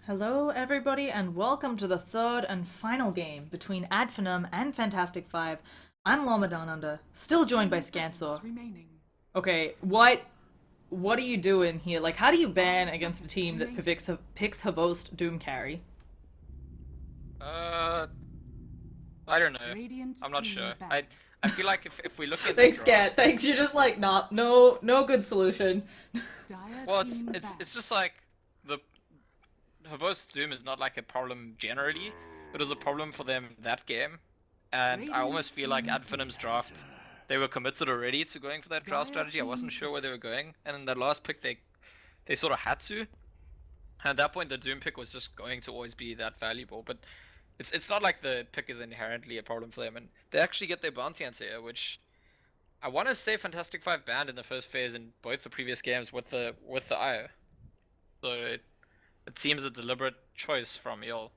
Hello, everybody, and welcome to the third and final game between Finem and Fantastic Five. I'm Llama Down Under, still joined by Scant. Remaining. Okay, what are you doing here? Like, how do you ban Five against a seconds team that remaining. picks Havost Doom Carry? Uh, I don't know. Radiant I'm not team sure. I ban. I feel like if we look at the Thanks, Scant. draft, Thanks. You're just like, nah, no good solution. Dire well, it's team it's ban. it's just like the Havos Doom is not like a problem generally. It was a problem for them that game, and I Radiant almost feel like team at Finim's draft, they were committed already to going for that draft Dire strategy. I team wasn't sure where pick. they were going, and in that last pick, they sort of had to. At that point, the Doom pick was just going to always be that valuable, but it's not like the pick is inherently a problem for them, and they actually get their bounty answer here, which I want to say Fantastic Five banned in the first phase in both the previous games with the IO. So it seems a deliberate choice from y'all.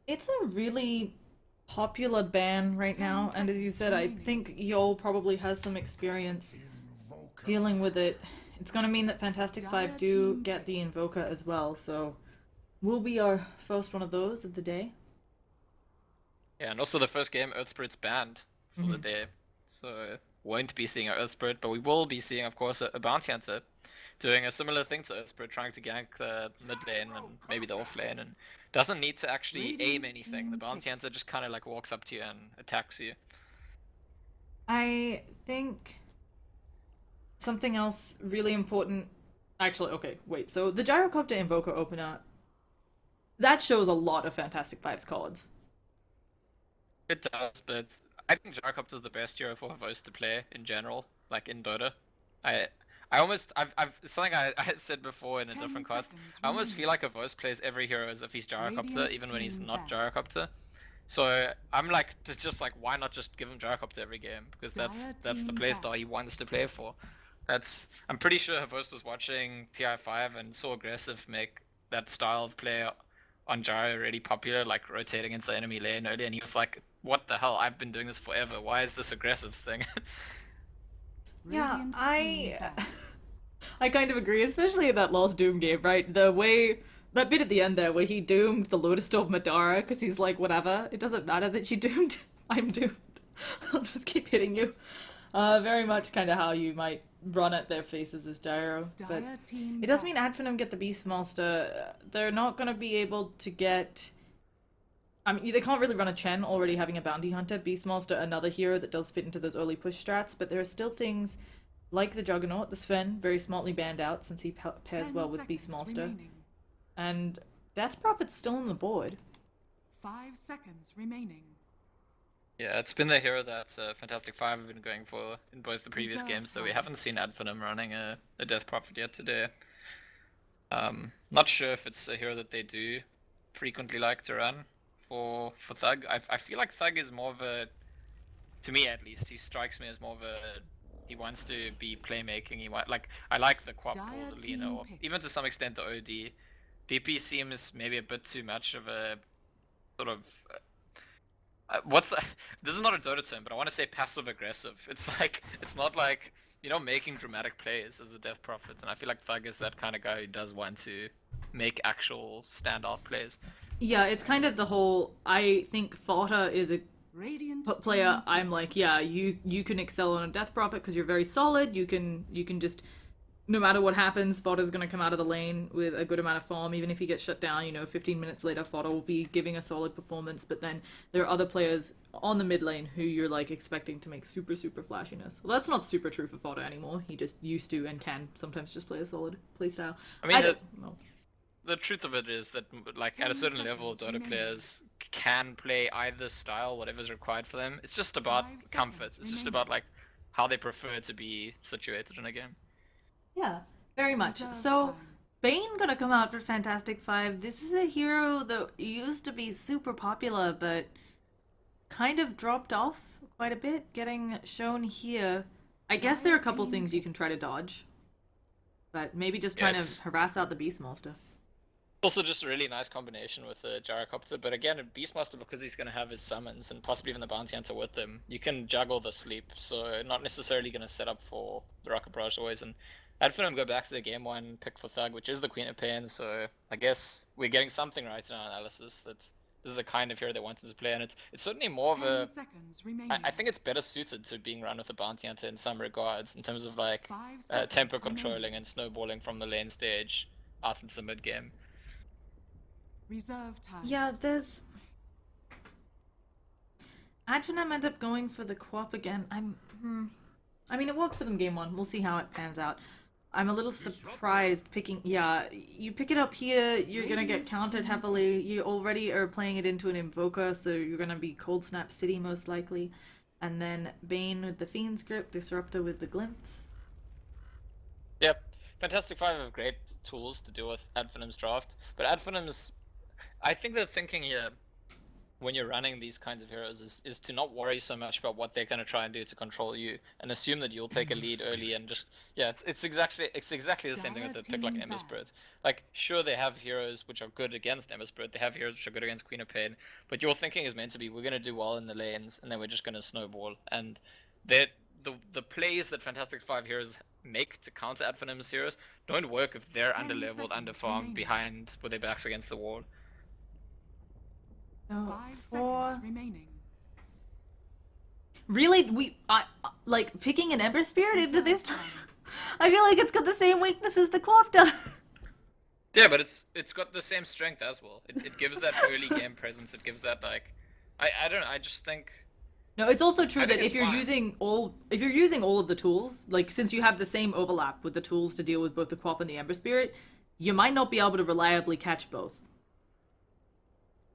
It's a really popular ban right Ten now, and as you seconds said, I remaining. think Yol probably has some experience dealing with it. It's going to mean that Fantastic Five Dire do team get pick. the Invoker as well, so will be our first one of those of the day. Yeah, and also the first game Earth Spirit's banned for the Mm-hmm. day, so won't be seeing an Earth Spirit, but we will be seeing, of course, a bounty hunter doing a similar thing to Earth Spirit, trying to gank the mid lane and maybe the off lane, and doesn't need to actually aim Radiant anything. The team bounty pick. hunter just kind of like walks up to you and attacks you. I think something else really important. Actually, okay, wait. So the Gyrocopter Invoker opener that shows a lot of Fantastic Five's cards. It does, but I think Jarkopter is the best hero for Havos to play in general, like in Dota. I I almost I've it's something I said before in a 10 different cast. seconds I almost feel remaining. like Havos plays every hero as if he's Gyrocopter, Radiant even when he's team not ban. Gyrocopter. So I'm like just like why not just give him Gyrocopter every game? Because Dire that's the team ban. playstyle he wants to play for. That's I'm pretty sure Havos was watching TI5 and saw Aggressive make that style of play on Gyro really popular, like rotating into the enemy lane early, and he was like, "What the hell? I've been doing this forever. Why is this aggressives thing?" Yeah, Radiant team I ban. I kind of agree, especially in that last Doom game, right? The way that bit at the end there where he doomed the Lotus Storm Madara because he's like, whatever, it doesn't matter that you doomed. I'm doomed. I'll just keep hitting you. Very much kind of how you might run at their faces as Gyro, but Dire team it does ban. mean Adphenum get the Beastmaster. They're not gonna be able to get. I mean, they can't really run a Chen already having a Bounty Hunter. Beastmaster, another hero that does fit into those early push strats, but there are still things like the Juggernaut, the Sven, very smartly banned out since he pairs 10 well with seconds Beastmaster. remaining. And Death Prophet's still on the board. 5 seconds remaining. Yeah, it's been the hero that Fantastic Five have been going for in both the previous Reserve games, though we time. haven't seen Advenom running a Death Prophet yet today. Not sure if it's a hero that they do frequently like to run for Thug. I feel like Thug is more of a, to me at least, he strikes me as more of a, he wants to be playmaking. He want like I like the Quap or Dire the Lina team or pick. even to some extent the OD. DP seems maybe a bit too much of a sort of what's the, this is not a Dota term, but I want to say passive aggressive. It's like it's not like making dramatic plays as a Death Prophet, and I feel like Thug is that kind of guy who does want to make actual standout plays. Yeah, it's kind of the whole. I think Fodder is a Radiant player. team I'm pick. like, yeah, you can excel on a Death Prophet because you're very solid. You can just no matter what happens, Fodder's going to come out of the lane with a good amount of farm. Even if he gets shut down, 15 minutes later, Fodder will be giving a solid performance. But then there are other players on the mid lane who you're like expecting to make super, super flashiness. Well, that's not super true for Fodder anymore. He just used to and can sometimes just play a solid playstyle. I I mean, don't. Well, the truth of it is that like at a 10 certain level, seconds Dota remaining. players can play either style, whatever's required for them. It's just about 5 comfort. seconds It's just about remaining. like how they prefer to be situated in a game. yeah, very much. Reserve So, time. Bane gonna come out for Fantastic Five. This is a hero that used to be super popular, but kind of dropped off quite a bit, getting shown here. I guess there are Dire a couple team things you can pick. try to dodge, but maybe just Yeah, trying to it's harass out the Beastmaster. also just a really nice combination with the Gyrocopter, but again, a Beastmaster, because he's going to have his summons and possibly even the Bounty Hunter with him, you can juggle the sleep, so not necessarily going to set up for the Rocket Barrage always. And Adfinem go back to the game one pick for Thug, which is the Queen of Pain, so I guess we're getting something right in our analysis that this is the kind of hero they wanted to play, and it's certainly more of 10 a. seconds remaining. I think it's better suited to being run with a bounty hunter in some regards, in terms of like 5 seconds tempo remaining. controlling and snowballing from the lane stage out into the mid game. Reserve time. Yeah, there's. Advenem end up going for the co-op again. I mean, it worked for them game one. We'll see how it pans out. I'm a little surprised picking. Yeah, you pick it up here, you're gonna get countered heavily. You already are playing it into an Invoker, so you're gonna be Cold Snap City most likely. And then Bane with the Fiend script, Disruptor with the Glimpse. Yep, Fantastic Five have great tools to deal with Adfinem's draft, but Adfinem's. I think the thinking here, when you're running these kinds of heroes, is to not worry so much about what they're going to try and do to control you, and assume that you'll take a lead early and just it's exactly the same thing with a pick like an Ember Spirit. Like, sure, they have heroes which are good against Ember Spirit, they have heroes which are good against Queen of Pain, but your thinking is meant to be, we're going to do well in the lanes and then we're just going to snowball. And the plays that Fantastic Five heroes make to counter Adfinem's heroes don't work if they're 10 underleveled, seconds underfarmed, remaining. behind, with their backs against the wall. So 5 seconds remaining. Really, like picking an Ember Spirit into this. Reserve time. I feel like it's got the same weaknesses the co-op does. Yeah, but it's got the same strength as well. It gives that early game presence. It gives that like, I don't know. I just think No, it's also true I that think if it's you're fine. using all of the tools, like since you have the same overlap with the tools to deal with both the co-op and the Ember Spirit, you might not be able to reliably catch both.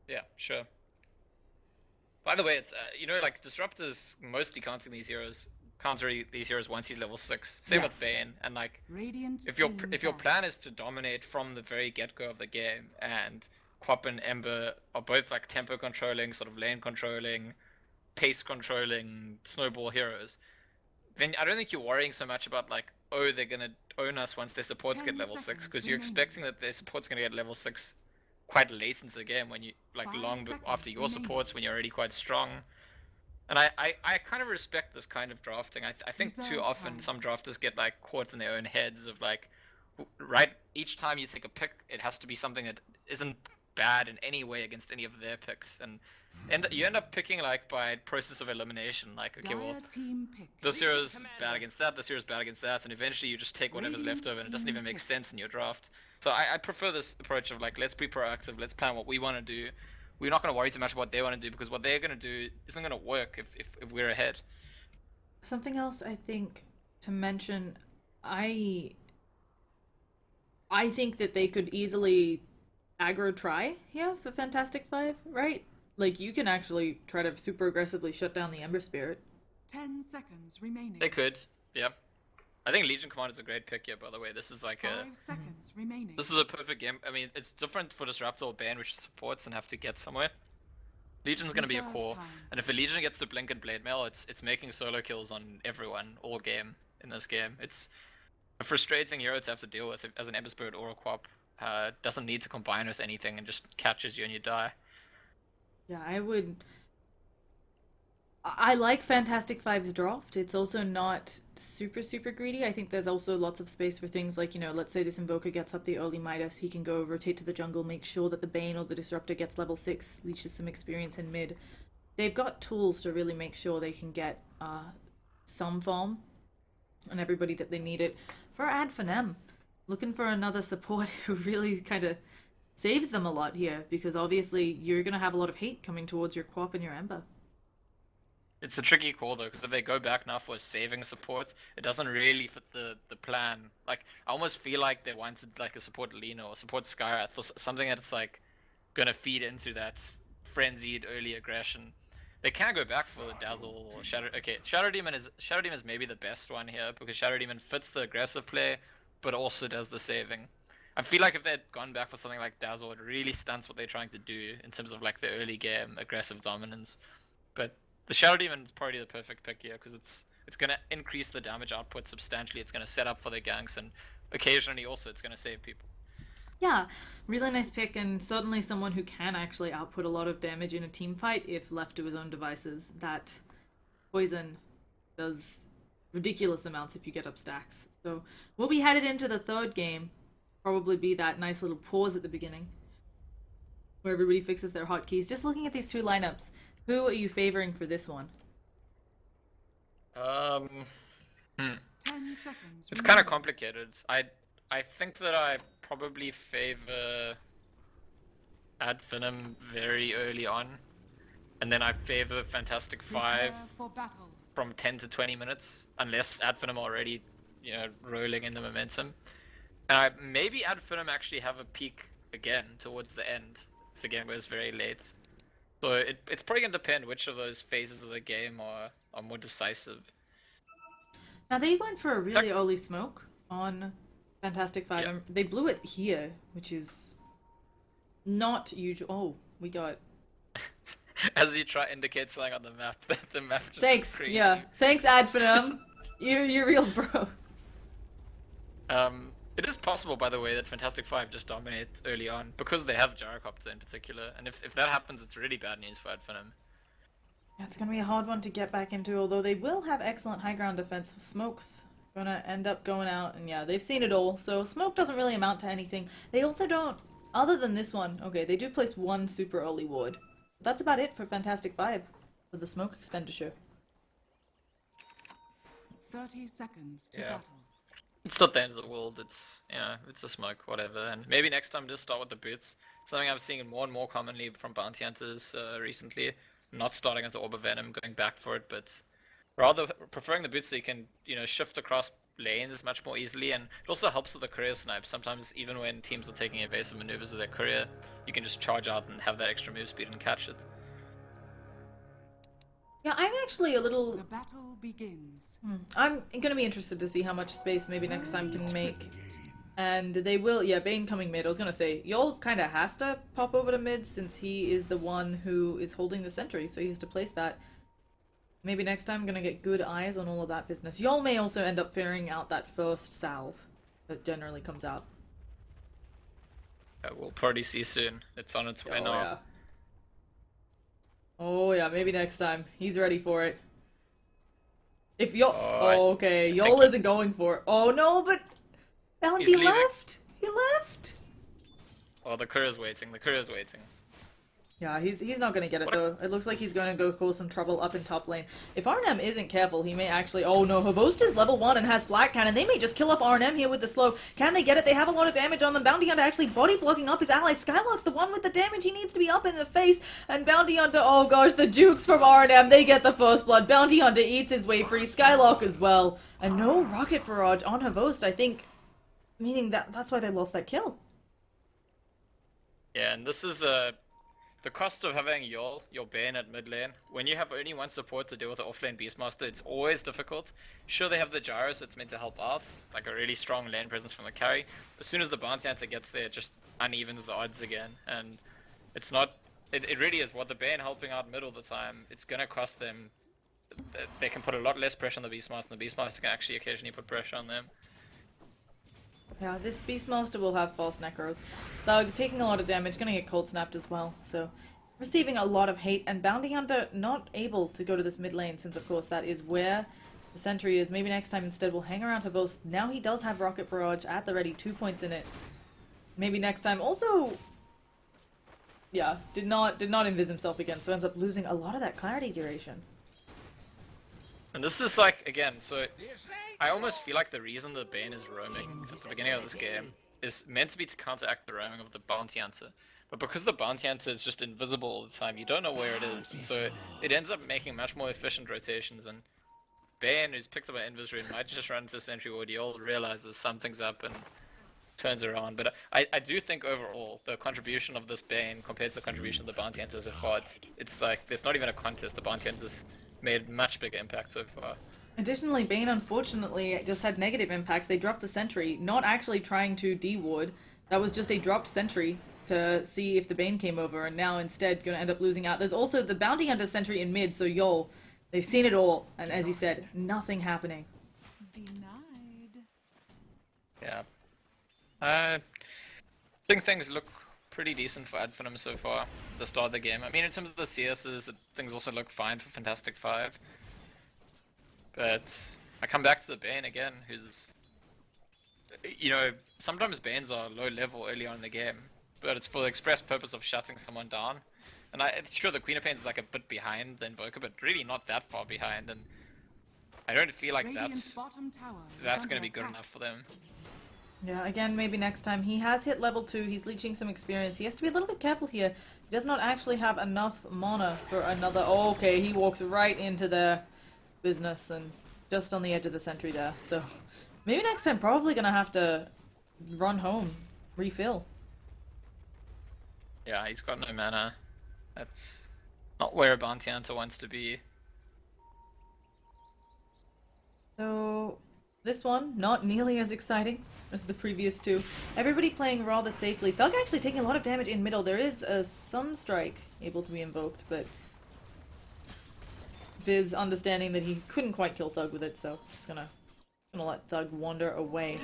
yeah, sure. By the way, it's like Disruptor's mostly countering these heroes once he's level 6. Same Yes. with Bane, and like Radiant if your team plan is to dominate from the very get-go of the game, and Quap and Ember are both like tempo controlling, sort of lane controlling, pace controlling, snowball heroes, then I don't think you're worrying so much about like, oh, they're gonna own us once their supports 10 get level 6, seconds because you're remaining. expecting that their support's gonna get level 6 quite late into the game, when you like 5 long seconds after your remaining. supports, when you're already quite strong. And I kind of respect this kind of drafting. I think too Reserve often time. some drafters get like caught in their own heads of like, right, each time you take a pick, it has to be something that isn't bad in any way against any of their picks, and you end up picking like by process of elimination, like, okay, well, Dire team pick. this hero's bad against that, this hero's bad against that, and eventually you just take whatever's Radiant left over, and it doesn't team even make pick. sense in your draft. So I prefer this approach of like, let's be proactive, let's plan what we want to do. We're not going to worry too much about what they want to do, because what they're going to do isn't going to work if we're ahead. Something else I think to mention, I think that they could easily aggro try here for Fantastic Five, right? Like you can actually try to super aggressively shut down the Ember Spirit. 10 seconds remaining. They could, yeah. I think Legion Commander's a great pick here, by the way. This is like 5 seconds remaining. this is a perfect game. I mean, it's different for Disruptor or Bane, which supports and have to get somewhere. Legion's gonna be a Reserve core, time. and if a Legion gets to Blink and Blade Mail, it's making solo kills on everyone all game in this game. It's a frustrating hero to have to deal with as an Ember Spirit or a Quap. Doesn't need to combine with anything and just catches you and you die. Yeah, I like Fantastic Five's draft. It's also not super greedy. I think there's also lots of space for things like, let's say this Invoker gets up the early Midas, he can go rotate to the jungle, make sure that the Bane or the Disruptor gets level 6, leaches some experience in mid. They've got tools to really make sure they can get some farm and everybody that they need it. For Adfinem, looking for another support who really kind of saves them a lot here, because obviously you're going to have a lot of hate coming towards your Quap and your Ember. It's a tricky call though, because if they go back now for saving support, it doesn't really fit the plan. Like, I almost feel like they wanted like a support Lina or support Skyrath for something that's like gonna feed into that frenzied early aggression. They can go back for the Dazzle or Shadow. Okay, Shadow Demon is maybe the best one here, because Shadow Demon fits the aggressive play, but also does the saving. I feel like if they'd gone back for something like Dazzle, it really stunts what they're trying to do in terms of like the early game aggressive dominance. But the Shadow Demon is probably the perfect pick here, because it's gonna increase the damage output substantially. It's gonna set up for the ganks, and occasionally also it's gonna save people. Yeah, really nice pick, and certainly someone who can actually output a lot of damage in a team fight if left to his own devices. That poison does ridiculous amounts if you get up stacks. So we'll be headed into the third game. Probably be that nice little pause at the beginning where everybody fixes their hotkeys. Just looking at these two lineups, who are you favoring for this one? Hmm. 10 seconds. It's kind of remaining. complicated. I think that I probably favor Ad Finem very early on, and then I favor Fantastic Five Prepare for battle. from 10 to 20 minutes, unless Ad Finem already, rolling in the momentum. And maybe Ad Finem actually have a peak again towards the end if the game goes very late. So it's probably gonna depend which of those phases of the game are more decisive. Now they went for a really early smoke on Fantastic Five. Yeah. They blew it here, which is not usual. Oh, we got. As you try to indicate something on the map, the map just Thanks. goes crazy. Yeah. Thanks, Adfinum. You're real bro. It is possible, by the way, that Fantastic Five just dominate early on because they have Gyrocopter in particular, and if that happens, it's really bad news for Adfinum. Yeah, it's gonna be a hard one to get back into, although they will have excellent high ground defense. Smoke's gonna end up going out, and yeah, they've seen it all, so Smoke doesn't really amount to anything. They also don't, other than this one, okay, they do place one super early ward. But that's about it for Fantastic Five, for the Smoke expenditure. 30 seconds to Yeah. battle. It's not the end of the world. It's a smoke, whatever. And maybe next time just start with the boots. Something I'm seeing more and more commonly from bounty hunters recently. Not starting with the Orb of Venom, going back for it, but rather preferring the boots so you can shift across lanes much more easily. And it also helps with the courier snipe. Sometimes even when teams are taking evasive maneuvers with their courier, you can just charge out and have that extra move speed and catch it. Yeah, I'm actually a little... The battle begins. I'm gonna be interested to see how much space maybe next time can make. And they will, yeah, Bane coming mid. I was gonna say, Yol kinda has to pop over to mid since he is the one who is holding the sentry, so he has to place that. Maybe next time I'm gonna get good eyes on all of that business. Yol may also end up fairing out that first salve that generally comes out. We'll probably see soon. It's on its way now. Yeah. Oh yeah, maybe next time. He's ready for it. If Yol... Oh, okay, Yol isn't going for it. Oh no, but... Bounty He's leaving. left! He left! Oh, the courier's waiting. The courier's waiting. Yeah, he's not gonna get it though. It looks like he's gonna go cause some trouble up in top lane. If Arnhem isn't careful, he may actually... Oh no, Havost is level 1 and has flat cannon. They may just kill off Arnhem here with the slow. Can they get it? They have a lot of damage on them. Bounty Hunter actually body blocking up his ally. Skylock's the one with the damage. He needs to be up in the face. And Bounty Hunter, oh gosh, the Jukes from Arnhem, they get the first blood. Bounty Hunter eats his way free. Skylock as well. And no rocket barrage on Havost, I think. Meaning that's why they lost that kill. Yeah, and this is the cost of having your Bane at mid lane. When you have only one support to deal with the offlane Beastmaster, it's always difficult. Sure, they have the gyro, so it's meant to help out, like a really strong lane presence from the carry. As soon as the bounty hunter gets there, it just unevens the odds again, and it's not. It really is what the Bane helping out mid all the time. It's gonna cost them. They can put a lot less pressure on the Beastmaster, and the Beastmaster can actually occasionally put pressure on them. Yeah, this Beastmaster will have false necros. Thug taking a lot of damage, gonna get cold snapped as well, so receiving a lot of hate, and Bounty Hunter not able to go to this mid lane since of course that is where the sentry is. Maybe next time instead we'll hang around Havost. Now he does have Rocket Barrage at the ready, 2 points in it. Maybe next time. Also, yeah, did not invis himself again, so ends up losing a lot of that clarity duration. And this is like, again, so I almost feel like the reason the Bane is roaming at the beginning of this game is meant to be to counteract the roaming of the Bounty Hunter. But because the Bounty Hunter is just invisible all the time, you don't know where it is, so it ends up making much more efficient rotations, and Bane, who's picked up an invis rune, might just run into Sentry Ward, you'll realizes something's up and turns around. But I do think overall, the contribution of this Bane compared to the contribution of the Bounty Hunter so far, it's like, there's not even a contest. The Bounty Hunter's made much bigger impact so far. Additionally, Bane unfortunately just had negative impact. They dropped the sentry, not actually trying to de-ward. That was just a dropped sentry to see if the Bane came over, and now instead gonna end up losing out. There's also the Bounty Hunter sentry in mid, so Yol, they've seen it all, and as you said, nothing happening. Denied. Yeah. I think things look pretty decent for Adfinum so far, the start of the game. I mean, in terms of the CSs, things also look fine for Fantastic Five. But I come back to the Bane again, who's you know, sometimes Banes are low level early on in the game, but it's for the express purpose of shutting someone down. And sure, the Queen of Pains is like a bit behind the Invoker, but really not that far behind. And I don't feel like Radiant's bottom tower is that's under going to be good attack. enough for them. Yeah, again, maybe next time. He has hit level 2, he's leeching some experience. He has to be a little bit careful here. He does not actually have enough mana for another... Oh, okay, he walks right into their business and just on the edge of the sentry there. So maybe next time probably gonna have to run home, refill. Yeah, he's got no mana. That's not where a bounty hunter wants to be. So this one, not nearly as exciting as the previous two. Everybody playing rather safely. Thug actually taking a lot of damage in middle. There is a Sunstrike able to be invoked, but Biz understanding that he couldn't quite kill Thug with it, so just gonna let Thug wander away.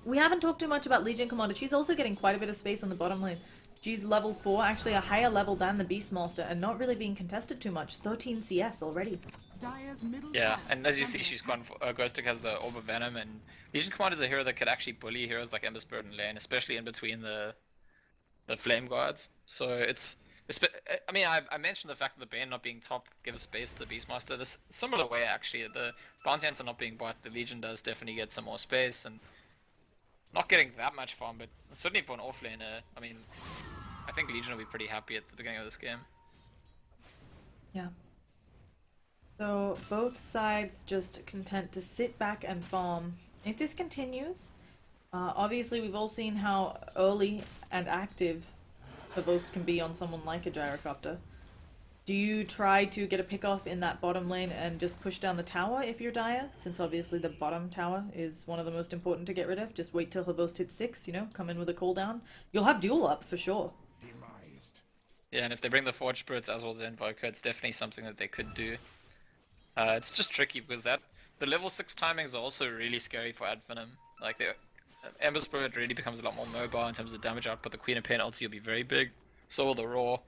We haven't talked too much about Legion Commander. She's also getting quite a bit of space on the bottom lane. She's level 4, actually a higher level than the Beastmaster, and not really being contested too much. 13 CS already. Dire's middle Yeah, tower and as you is see, under she's attack. gone. Ghostic has the Orb of Venom, and Legion Commander is a hero that could actually bully heroes like Ember Spirit and Lane, especially in between the Flame Guards. So I mean, I mentioned the fact that the Bane not being top gives space to the Beastmaster. This similar way actually, the Bounty Hunter not being bought, the Legion does definitely get some more space, and not getting that much farm, but certainly for an offlaner, I mean, I think Legion will be pretty happy at the beginning of this game. Yeah. So both sides just content to sit back and farm. If this continues, obviously we've all seen how early and active the Vost can be on someone like a Gyrocopter. Do you try to get a pick off in that bottom lane and just push down the tower if you're Dire? Since obviously the bottom tower is one of the most important to get rid of. Just wait till the Vost hits 6, you know, come in with a cooldown. You'll have duel up for sure. Yeah, and if they bring the Forge Spirits as well, the Invoker, it's definitely something that they could do. It's just tricky because the level 6 timings are also really scary for Finem. Like the Ember Spirit really becomes a lot more mobile in terms of damage output. The Queen of Pain ulti will be very big. So will the Raw.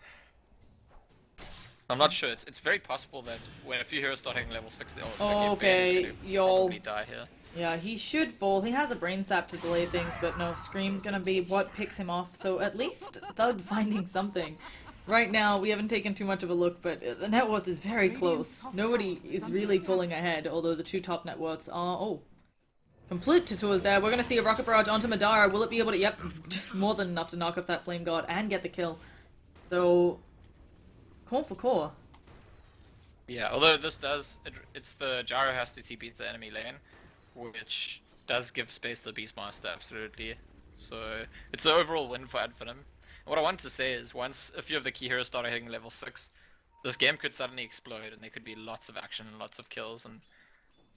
I'm not sure. It's very possible that when a few heroes start hitting level 6, okay, y'all. probably die here. Yeah, he should fall. He has a brain sap to delay things, but no, Scream's gonna be what picks him off. So at least Thug finding something. Right now, we haven't taken too much of a look, but the net worth is very close. Nobody is really pulling ahead, although the two top net worths are... Oh. Complete tutorials there. We're gonna see a Rocket Barrage onto Madara. Will it be able to... Yep, more than enough to knock off that Flame Guard and get the kill. So... Core for core. Yeah, although this does... It's the Gyro has to TP to the enemy lane, which does give space to the Beastmaster, absolutely. So, it's an overall win for Finem. What I wanted to say is, once a few of the key heroes start hitting level 6, this game could suddenly explode and there could be lots of action and lots of kills, and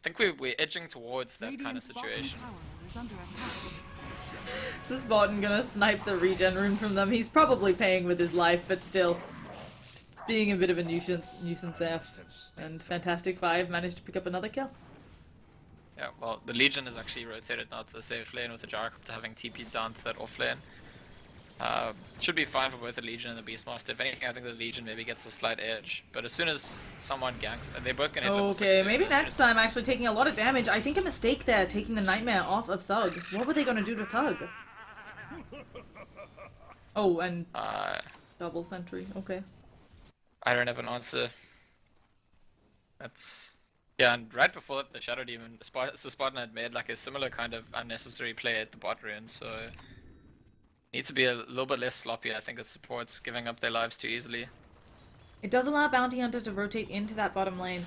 I think we're edging towards that kind of Radiant's bottom situation. tower is under attack. Is this Spartan gonna snipe the regen rune from them? He's probably paying with his life, but still. Just being a bit of a nuisance there. And Fantastic 5 managed to pick up another kill. Yeah, well, the Legion is actually rotated now to the safe lane with the Gyrocopter having TP'd down to that off lane. Should be fine for both the Legion and the Beastmaster. If anything, I think the Legion maybe gets a slight edge. But as soon as someone ganks, they're both gonna hit level 6 Okay, soon. maybe next time actually taking a lot of damage. I think a mistake there, taking the Nightmare off of Thug. What were they gonna do to Thug? Oh, and double sentry, okay. I don't have an answer. That's... Yeah, and right before that, the Shadow Demon, Spartan had made like a similar kind of unnecessary play at the bot lane, so... Need to be a little bit less sloppy. I think the support's giving up their lives too easily. It does allow Bounty Hunter to rotate into that bottom lane.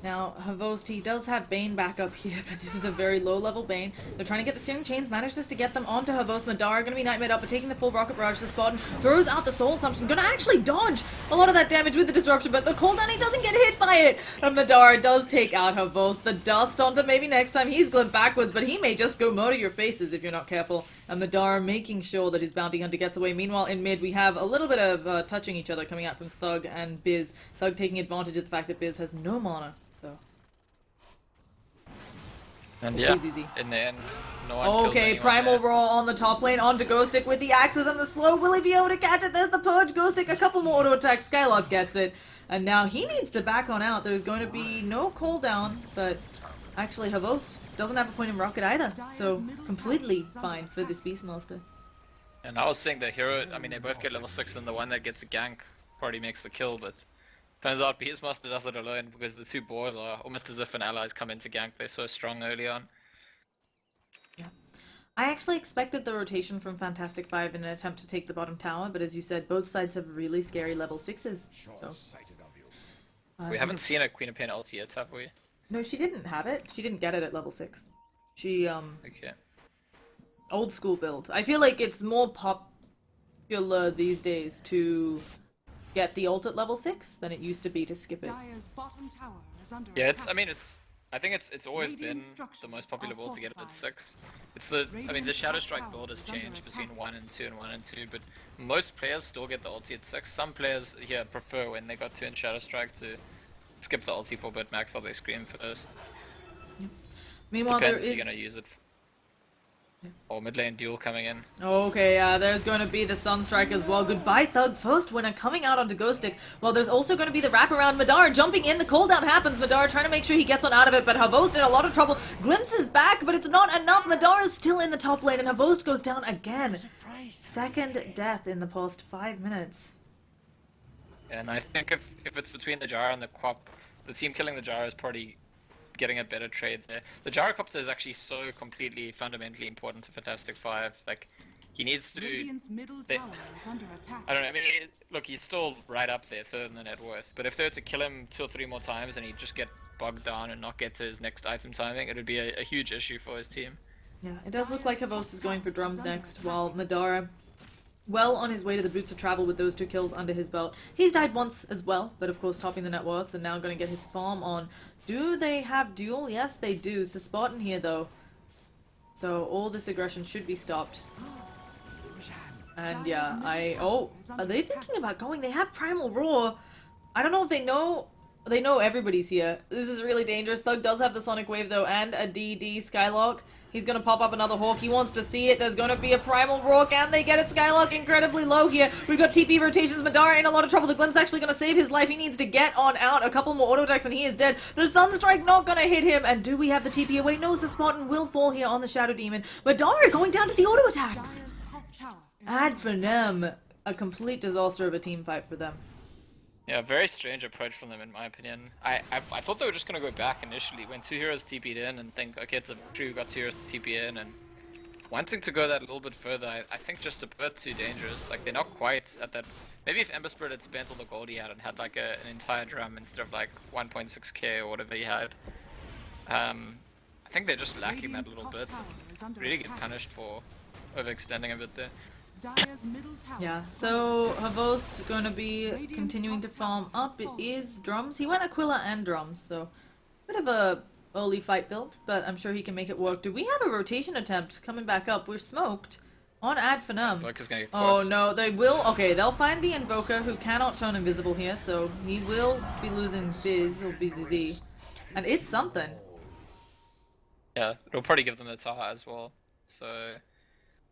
Now, Havost, he does have Bane back up here, but this is a very low-level Bane. They're trying to get the Searing Chains, manages to get them onto Havost. Madara gonna be Nightmare up, but taking the full Rocket Barrage. The Spartan throws out the Soul Assumption, gonna actually dodge a lot of that damage with the Disruption, but the cooldown, he doesn't get hit by it! And Madara does take out Havost. The Dust onto maybe next time. He's glimped backwards, but he may just go murder your faces if you're not careful. And Madara making sure that his Bounty Hunter gets away. Meanwhile, in mid, we have a little bit of touching each other coming out from Thug and Biz. Thug taking advantage of the fact that Biz has no mana, so... And yeah, Easy. in the end, no one kills Okay, anyone Primal there. Roar on the top lane, onto Ghostic with the axes and the slow. Will he be able to catch it? There's the Purge, Ghostic, a couple more auto attacks, Skylark gets it. And now he needs to back on out. There's going to be no cooldown, but Actually, Havost doesn't have a point in rocket either, so completely fine for this Beastmaster. And I was saying the hero, I mean, they both get level 6, and the one that gets a gank probably makes the kill, but turns out Beastmaster does it alone because the two boars are almost as if an allies come into gank. They're so strong early on. Yeah. I actually expected the rotation from Fantastic Five in an attempt to take the bottom tower, but as you said, both sides have really scary level 6s. So. We haven't seen a Queen of Pain ulti yet, have we? No, she didn't have it. She didn't get it at level 6. She, Okay. Old school build. I feel like it's more popular these days to get the ult at level 6 than it used to be to skip it. Dire's bottom tower is under Yeah, attack. I think it's always been the most popular build to get it at 6. It's the Shadow Strike build has changed between 1 and 2 and 1 and 2, but most players still get the ulti at 6. Some players here prefer when they got 2 in Shadow Strike to skip the ulti for a bit, max out their scream first. Meanwhile, Depends there if is... you're gonna use it. Or mid lane duel coming in. Okay, there's going to be the Sunstrike as well. Goodbye, Thug. First winner coming out onto Ghost Stick. Well, there's also going to be the wraparound. Madara jumping in. The cooldown happens. Madara trying to make sure he gets on out of it, but Havost in a lot of trouble. Glimpses back, but it's not enough. Madara's still in the top lane, and Havost goes down again. Second death in the past 5 minutes. And I think if it's between the Jar and the Quap, the team killing the Jar is probably getting a better trade there. The Gyrocopter is actually so completely fundamentally important to Fantastic Five. Like, he needs to. Radiant's middle tower is under attack. I don't know. I mean, look, he's still right up there, third in the net worth. But if they were to kill him 2 or 3 more times and he'd just get bogged down and not get to his next item timing, it would be a huge issue for his team. Yeah, it does look like Havost is going for drums next, while Madara, well on his way to the Boots of Travel with those 2 kills under his belt. He's died once as well, but of course topping the net worths and now going to get his farm on. Do they have duel? Yes, they do. So Spartan here, though. So all this aggression should be stopped. And yeah, oh, are they thinking about going? They have Primal Roar. I don't know if they know. They know everybody's here. This is really dangerous. Thug does have the Sonic Wave, though, and a DD Skylark. He's gonna pop up another Hawk. He wants to see it. There's gonna be a Primal Roar. Can they get it? Skylark incredibly low here. We've got TP rotations. Madara in a lot of trouble. The Glimpse actually gonna save his life. He needs to get on out. A couple more auto attacks and he is dead. The Sunstrike not gonna hit him. And do we have the TP away? No, the Spartan will fall here on the Shadow Demon. Madara going down to the auto attacks. Dire's top tower is Ad Finem. A complete disaster of a team fight for them. Yeah, very strange approach from them in my opinion. I thought they were just gonna go back initially when 2 heroes TP'd in and think, okay, it's a true we got 2 heroes to TP in, and wanting to go that a little bit further, I think just a bit too dangerous. Like, they're not quite at that. Maybe if Ember Spirit had spent all the gold he had and had like an entire drum instead of like 1.6k or whatever he had, I think they're just lacking that Radiant's little top bit. tower is under Really get attack. punished for overextending a bit there. Dire's middle tower Yeah, is so under attack. Havost gonna be Radiant's continuing to top farm tower up. has It fallen. is drums. He went Aquila and drums, so bit of a early fight build, but I'm sure he can make it work. Do we have a rotation attempt coming back up? We're smoked on Ad Finem. Invoker's gonna get Oh caught. no, they will. Okay, they'll find the Invoker who cannot turn invisible here, so he will be losing Biz or BZZ. And it's something. Yeah, it'll probably give them the Taha as well. So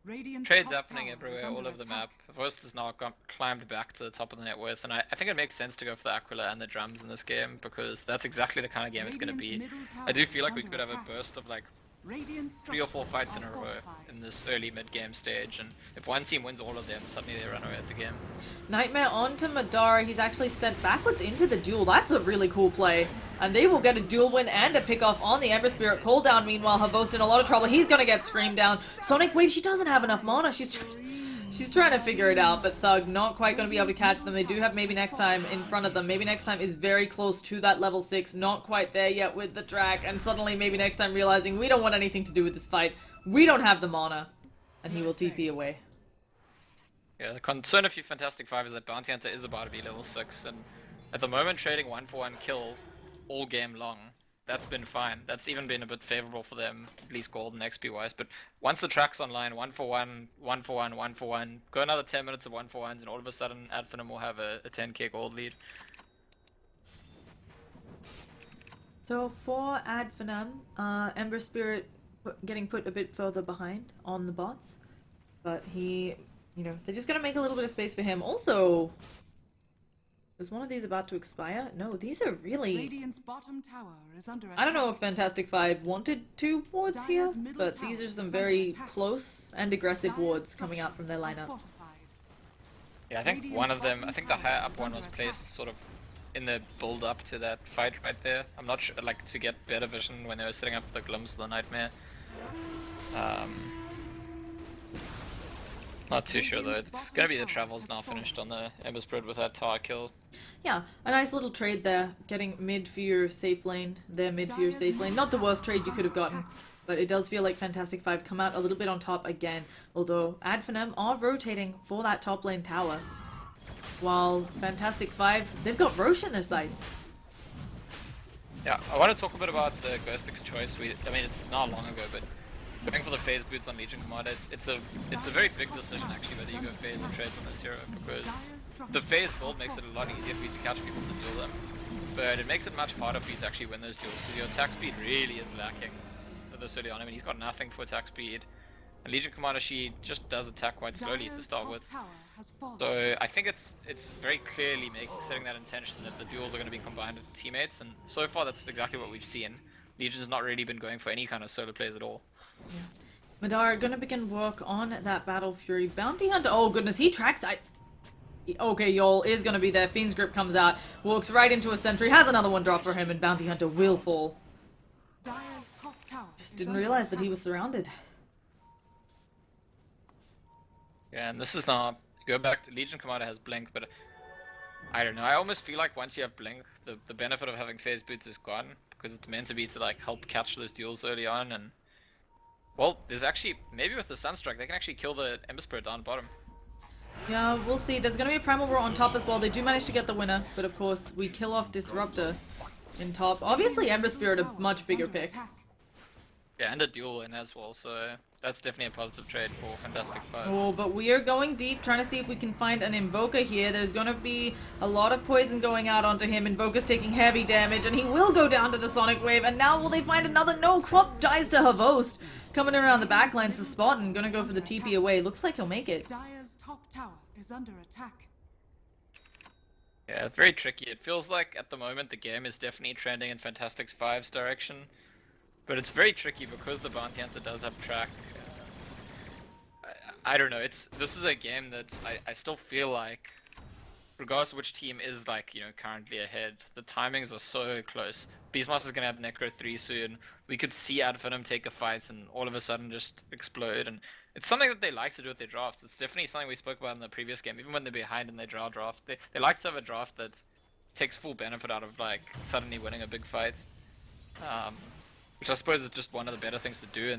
Radiant's trades top happening tower is everywhere, under all over the attack. map. Vost has now climbed back to the top of the net worth, and I think it makes sense to go for the Aquila and the drums in this game because that's exactly the kind of game it's going to be. Radiant's middle I do tower feel is like we under could have a attack. burst of like Radiant's 3 or 4 structures fights in are a row fortified. in this early mid-game stage, and if one team wins all of them, suddenly they run away with the game. Nightmare onto Madara. He's actually sent backwards into the duel. That's a really cool play. And they will get a duel win and a pick off on the Ember Spirit cooldown. Meanwhile, Havost in a lot of trouble. He's gonna get screamed down. Sonic Wave, she doesn't have enough mana. She's trying to figure it out, but Thug not quite gonna be able to catch them. They do have maybe next time in front of them. Maybe next time is very close to that level 6. Not quite there yet with the track. And suddenly maybe next time realizing we don't want anything to do with this fight. We don't have the mana. And he will TP away. Yeah, the concern of your Fantastic Five is that Bounty Hunter is about to be level 6, and at the moment trading 1-for-1 kill all game long, that's been fine. That's even been a bit favorable for them, at least gold and XP wise. But once the track's online, 1-for-1, 1-for-1, 1-for-1, go another 10 minutes of 1-for-1s, and all of a sudden Ad Finem will have a 10k gold lead. So for Ad Finem, Ember Spirit getting put a bit further behind on the bots. But he, they're just gonna make a little bit of space for him. Also, Is one of these about to expire? No, these are really... Radiant's bottom tower is under attack. I don't know if Fantastic Five wanted two wards here, Dire's middle but tower these are some is very under attack. close and aggressive Dire's wards coming out from their structures are lineup. fortified. Yeah, I think Radiant's one of them, bottom I think the tower higher up is one under was attack. placed sort of in the build up to that fight right there. I'm not sure, like to get better vision when they were setting up the glimpse of the nightmare. Not too sure though. It's gonna be the travels now finished on the Ember Spirit with that tower kill. Yeah, a nice little trade there, getting mid for your safe lane, their mid for your safe lane. Not the worst trade you could have gotten, but it does feel like Fantastic Five come out a little bit on top again, although Finem are rotating for that top lane tower. While Fantastic Five, they've got Roche in their sights. Yeah, I want to talk a bit about Ghostic's choice. I mean, it's not long ago, but going for the phase boots on Legion Commander, it's a very big decision actually whether you go phase or trades on this hero, because the phase build makes it a lot easier for you to catch people to duel them, but it makes it much harder for you to actually win those duels because your attack speed really is lacking with this early on. I mean, he's got nothing for attack speed, and Legion Commander, she just does attack quite slowly to Dire's start top with. tower has fallen. So I think it's very clearly setting that intention that the duels are going to be combined with teammates, and so far that's exactly what we've seen. Legion's not really been going for any kind of solo plays at all. Madara gonna begin work on that Battle Fury Bounty Hunter. Oh goodness, he tracks. Okay, y'all is gonna be there. Fiend's Grip comes out, walks right into a sentry, has another one drop for him, and Bounty Hunter will fall. Dire's top tower Just is didn't under realize that attack. he was surrounded. Yeah, and this is now, go back to Legion Commander has Blink, but I don't know, I almost feel like once you have Blink, the benefit of having phase boots is gone, because it's meant to be to like help catch those duels early on, and well, there's actually, maybe with the Sunstrike, they can actually kill the Ember Spirit down bottom. Yeah, we'll see. There's gonna be a Primal Roar on top as well. They do manage to get the winner, but of course, we kill off Disruptor in top. Obviously, Ember Spirit a much bigger pick. Yeah, and a duel in as well, so that's definitely a positive trade for Fantastic Five. Oh, but we are going deep, trying to see if we can find an Invoker here. There's gonna be a lot of poison going out onto him. Invoker's taking heavy damage, and he will go down to the Sonic Wave. And now will they find another? No, Crop dies to Havost. Coming around the backline to spot and gonna go for the TP away. Looks like he'll make it. Dire's top tower is under attack. Yeah, very tricky. It feels like at the moment the game is definitely trending in Fantastic Five's direction, but it's very tricky because the Bounty Hunter does have track. I don't know. This is a game that I still feel like, regardless of which team is like, you know, currently ahead, the timings are so close. Beastmaster's gonna have Necro 3 soon. We could see Finem take a fight and all of a sudden just explode, and it's something that they like to do with their drafts. It's definitely something we spoke about in the previous game. Even when they're behind in their draft, they like to have a draft that takes full benefit out of like suddenly winning a big fight. Which I suppose is just one of the better things to do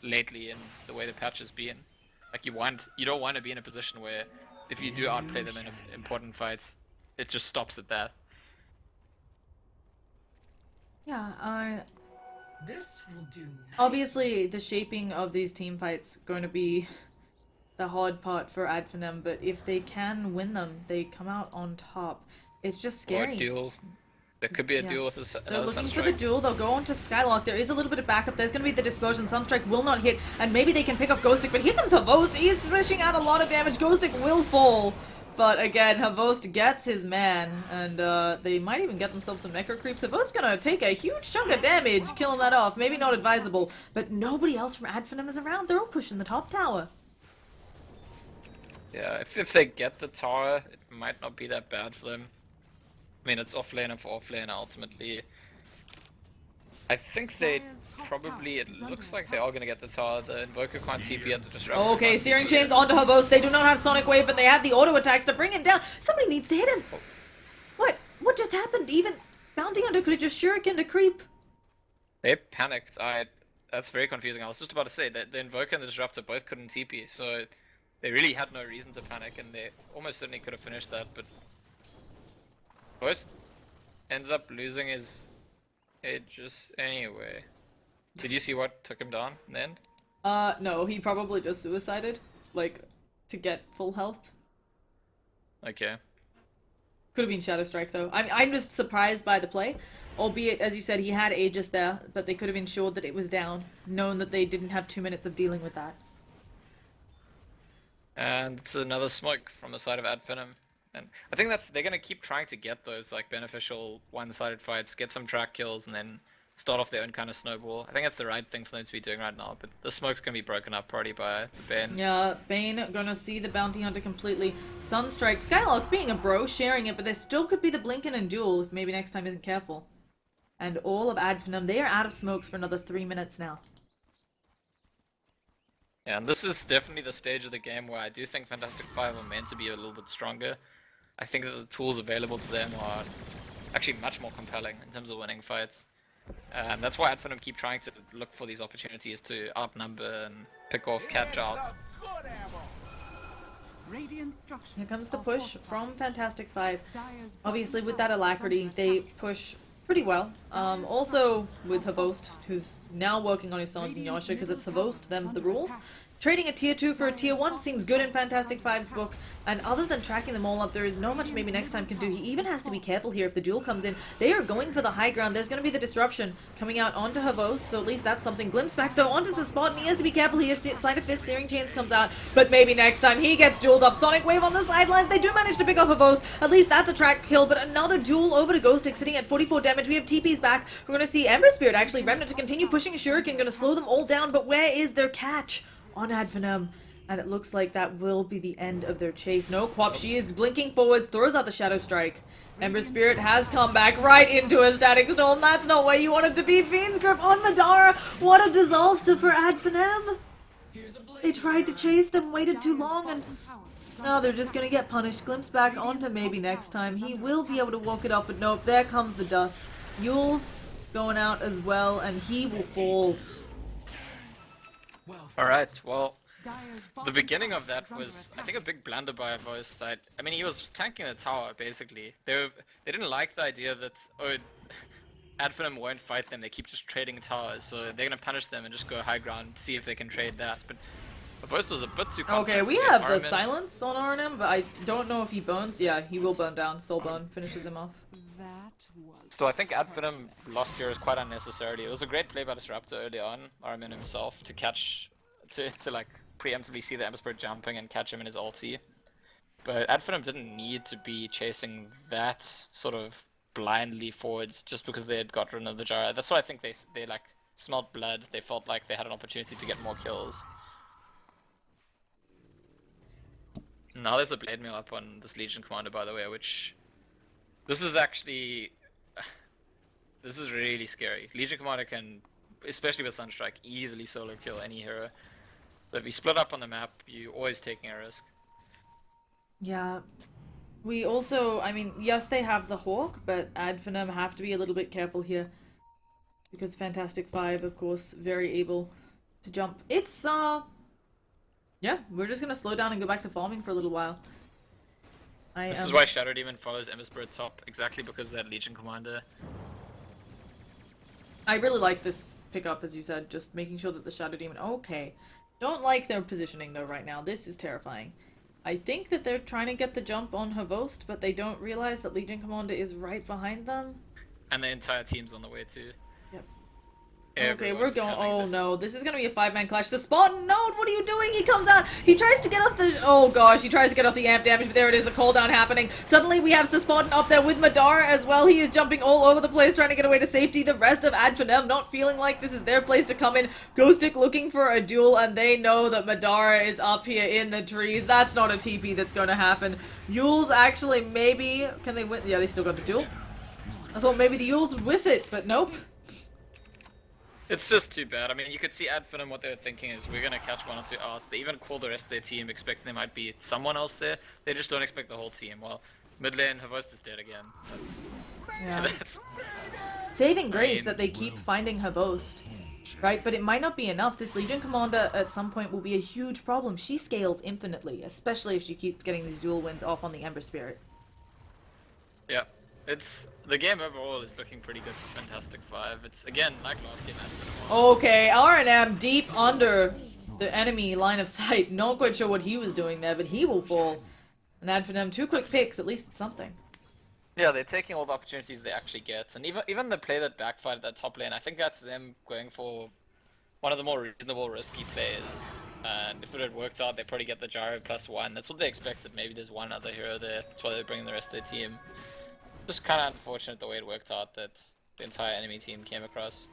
lately in the way the patch has been. Like you don't want to be in a position where if you do outplay them in important fights, it just stops at that. Yeah, This will do. obviously the shaping of these team fights going to be the hard part for Finem, but if they can win them, they come out on top. It's just Or scary. a duel. There could be a Yeah. duel with They're another looking for the Sunstrike. duel. They'll go on to Skylock. There is a little bit of backup. There's going to be the Dispersion. Sunstrike will not hit, and maybe they can pick up Ghostic, but here comes Havost. He's dishing out a lot of damage. Ghostic will fall. But again, Havost gets his man, and they might even get themselves some Necro Creeps. Havost's going to take a huge chunk of damage, killing that off. Maybe not advisable, but nobody else from Finem is around. They're all pushing the top tower. Yeah, if they get the tower, it might not be that bad for them. I mean, it's offlaner for offlaner ultimately. I think they probably, it looks like they are going to get the tower. The Invoker can't TP at the Disruptor. Okay, can't Searing TP Chains it. onto Havost. They do not have Sonic Wave, but they have the auto attacks to bring him down. Somebody needs to hit him. What? What just happened? Even Bounty Hunter could have just shurikened a creep. They panicked. That's very confusing. I was just about to say that the Invoker and the Disruptor both couldn't TP, so they really had no reason to panic, and they almost certainly could have finished that, but Ghost ends up losing his Aegis anyway. Did you see what took him down in the end? No, he probably just suicided, like, to get full health. Okay. Could have been Shadow Strike, though. I'm just surprised by the play. Albeit, as you said, he had Aegis there, but they could have ensured that it was down, known that they didn't have 2 minutes of dealing with that. And it's another smoke from the side of Finem. And I think they're gonna keep trying to get those like beneficial one-sided fights, get some track kills, and then start off their own kind of snowball. I think that's the right thing for them to be doing right now. But the smoke's gonna be broken up probably by the Bane. Yeah, Bane gonna see the bounty hunter completely. Sunstrike, Skylark being a bro, sharing it, but there still could be the Blinken and Duel if maybe next time isn't careful. And all of Adfinem, they are out of smokes for another 3 minutes now. Yeah, and this is definitely the stage of the game where I do think Fantastic Five are meant to be a little bit stronger. I think that the tools available to them are actually much more compelling in terms of winning fights. And that's why Adfinem keep trying to look for these opportunities to outnumber and pick off catch out. Radiant structures Here comes the are push fortified. from Fantastic Five. Dire's bottom Obviously, with that tower is alacrity, under they attack. push pretty well. Also, with Havost, who's now working on his Sons and Yasha, because it's Havost, them's the rules. Trading a tier 2 for a tier 1 seems good in Fantastic Five's book, and other than tracking them all up, there is no much maybe next time can do. He even has to be careful here if the duel comes in. They are going for the high ground. There's going to be the disruption coming out onto Havost, so at least that's something. Glimpse back though onto the spot, and he has to be careful here. Sleight of Fist, Searing Chains comes out, but maybe next time he gets dueled up. Sonic Wave on the sidelines. They do manage to pick off Havost. At least that's a track kill, but another duel over to Ghostic sitting at 44 damage. We have TP's back. We're going to see Ember Spirit actually Remnant to continue pushing a Shuriken, going to slow them all down, but where is their catch on Adfinem? And it looks like that will be the end of their chase. No, Quap, she is blinking forwards, throws out the Shadow Strike. Ember Spirit has come back right into a Static Stone. That's not where you want it to be. Fiend's Grip on Madara. What a disaster for Adfinem. They tried to chase him, waited too long, and now they're just gonna get punished. Glimpse back onto maybe next time. He will be able to walk it up, but nope, there comes the dust. Yule's going out as well, and he will fall. Alright, well, Dire's the bottom beginning tower of that is under was, I attack. think, a big blunder by Vost. I mean, he was tanking the tower, basically. They didn't like the idea that, oh, Adfinem won't fight them, they keep just trading towers, so they're gonna punish them and just go high ground, see if they can trade that. But Vost was a bit too confident. Okay, we to get have the Armin. silence on RNM, but I don't know if he burns. Yeah, he will burn down. Soul burn finishes him off. That was So I think Adfinem lost heroes quite unnecessarily. It was a great play by Disruptor early on, Armin himself, to catch, to like preemptively see the Ember Spirit jumping and catch him in his ulti. But Adfinem didn't need to be chasing that sort of blindly forwards just because they had got rid of the Jara. That's why I think they like smelled blood. They felt like they had an opportunity to get more kills. Now there's a blade mail up on this Legion Commander, by the way, which this is actually this is really scary. Legion Commander can, especially with Sunstrike, easily solo kill any hero. But if you split up on the map, you're always taking a risk. Yeah. We also, I mean, yes, they have the Hawk, but Adfinem have to be a little bit careful here. Because Fantastic Five, of course, very able to jump. It's, yeah, we're just gonna slow down and go back to farming for a little while. This is why Shadow Demon follows Ember Spirit top, exactly because of that Legion Commander. I really like this pickup, as you said, just making sure that the Shadow Demon... Okay. Don't like their positioning, though, right now. This is terrifying. I think that they're trying to get the jump on Havost, but they don't realize that Legion Commander is right behind them. And the entire team's on the way too. Yep. Okay, we're Everyone's going. coming Oh this- no, this is gonna be a 5-man clash. The Spartan Node, what are you doing? He comes out. He tries to get off the. Oh gosh, he tries to get off the amp damage, but there it is, the cooldown happening. Suddenly we have Spartan up there with Madara as well. He is jumping all over the place, trying to get away to safety. The rest of Adfinem not feeling like this is their place to come in. Ghostic looking for a duel, and they know that Madara is up here in the trees. That's not a TP that's gonna happen. Yule's actually maybe. Can they win? Yeah, they still got the duel. I thought maybe the Yules would whiff it, but nope. It's just too bad. I mean, you could see Adfinem, what they were thinking is, we're gonna catch one or two out. They even call the rest of their team, expecting there might be someone else there. They just don't expect the whole team. Well, mid lane, Havost is dead again. Yeah. That's Saving grace mean, that they keep finding Havost. Right, but it might not be enough. This Legion Commander at some point will be a huge problem. She scales infinitely, especially if she keeps getting these dual wins off on the Ember Spirit. yeah. It's the game overall is looking pretty good for Fantastic Five. It's again like last game. Adfinem won. Okay, R&M deep under the enemy line of sight. Not quite sure what he was doing there, but he will fall. And Adfinem, 2 quick picks, at least it's something. Yeah, they're taking all the opportunities they actually get, and even the play that backfired at that top lane, I think that's them going for one of the more reasonable, risky plays. And if it had worked out, they probably get the gyro +1. That's what they expected. Maybe there's one other hero there. That's why they're bringing the rest of their team. Just kind of unfortunate the way it worked out that the entire enemy team came across.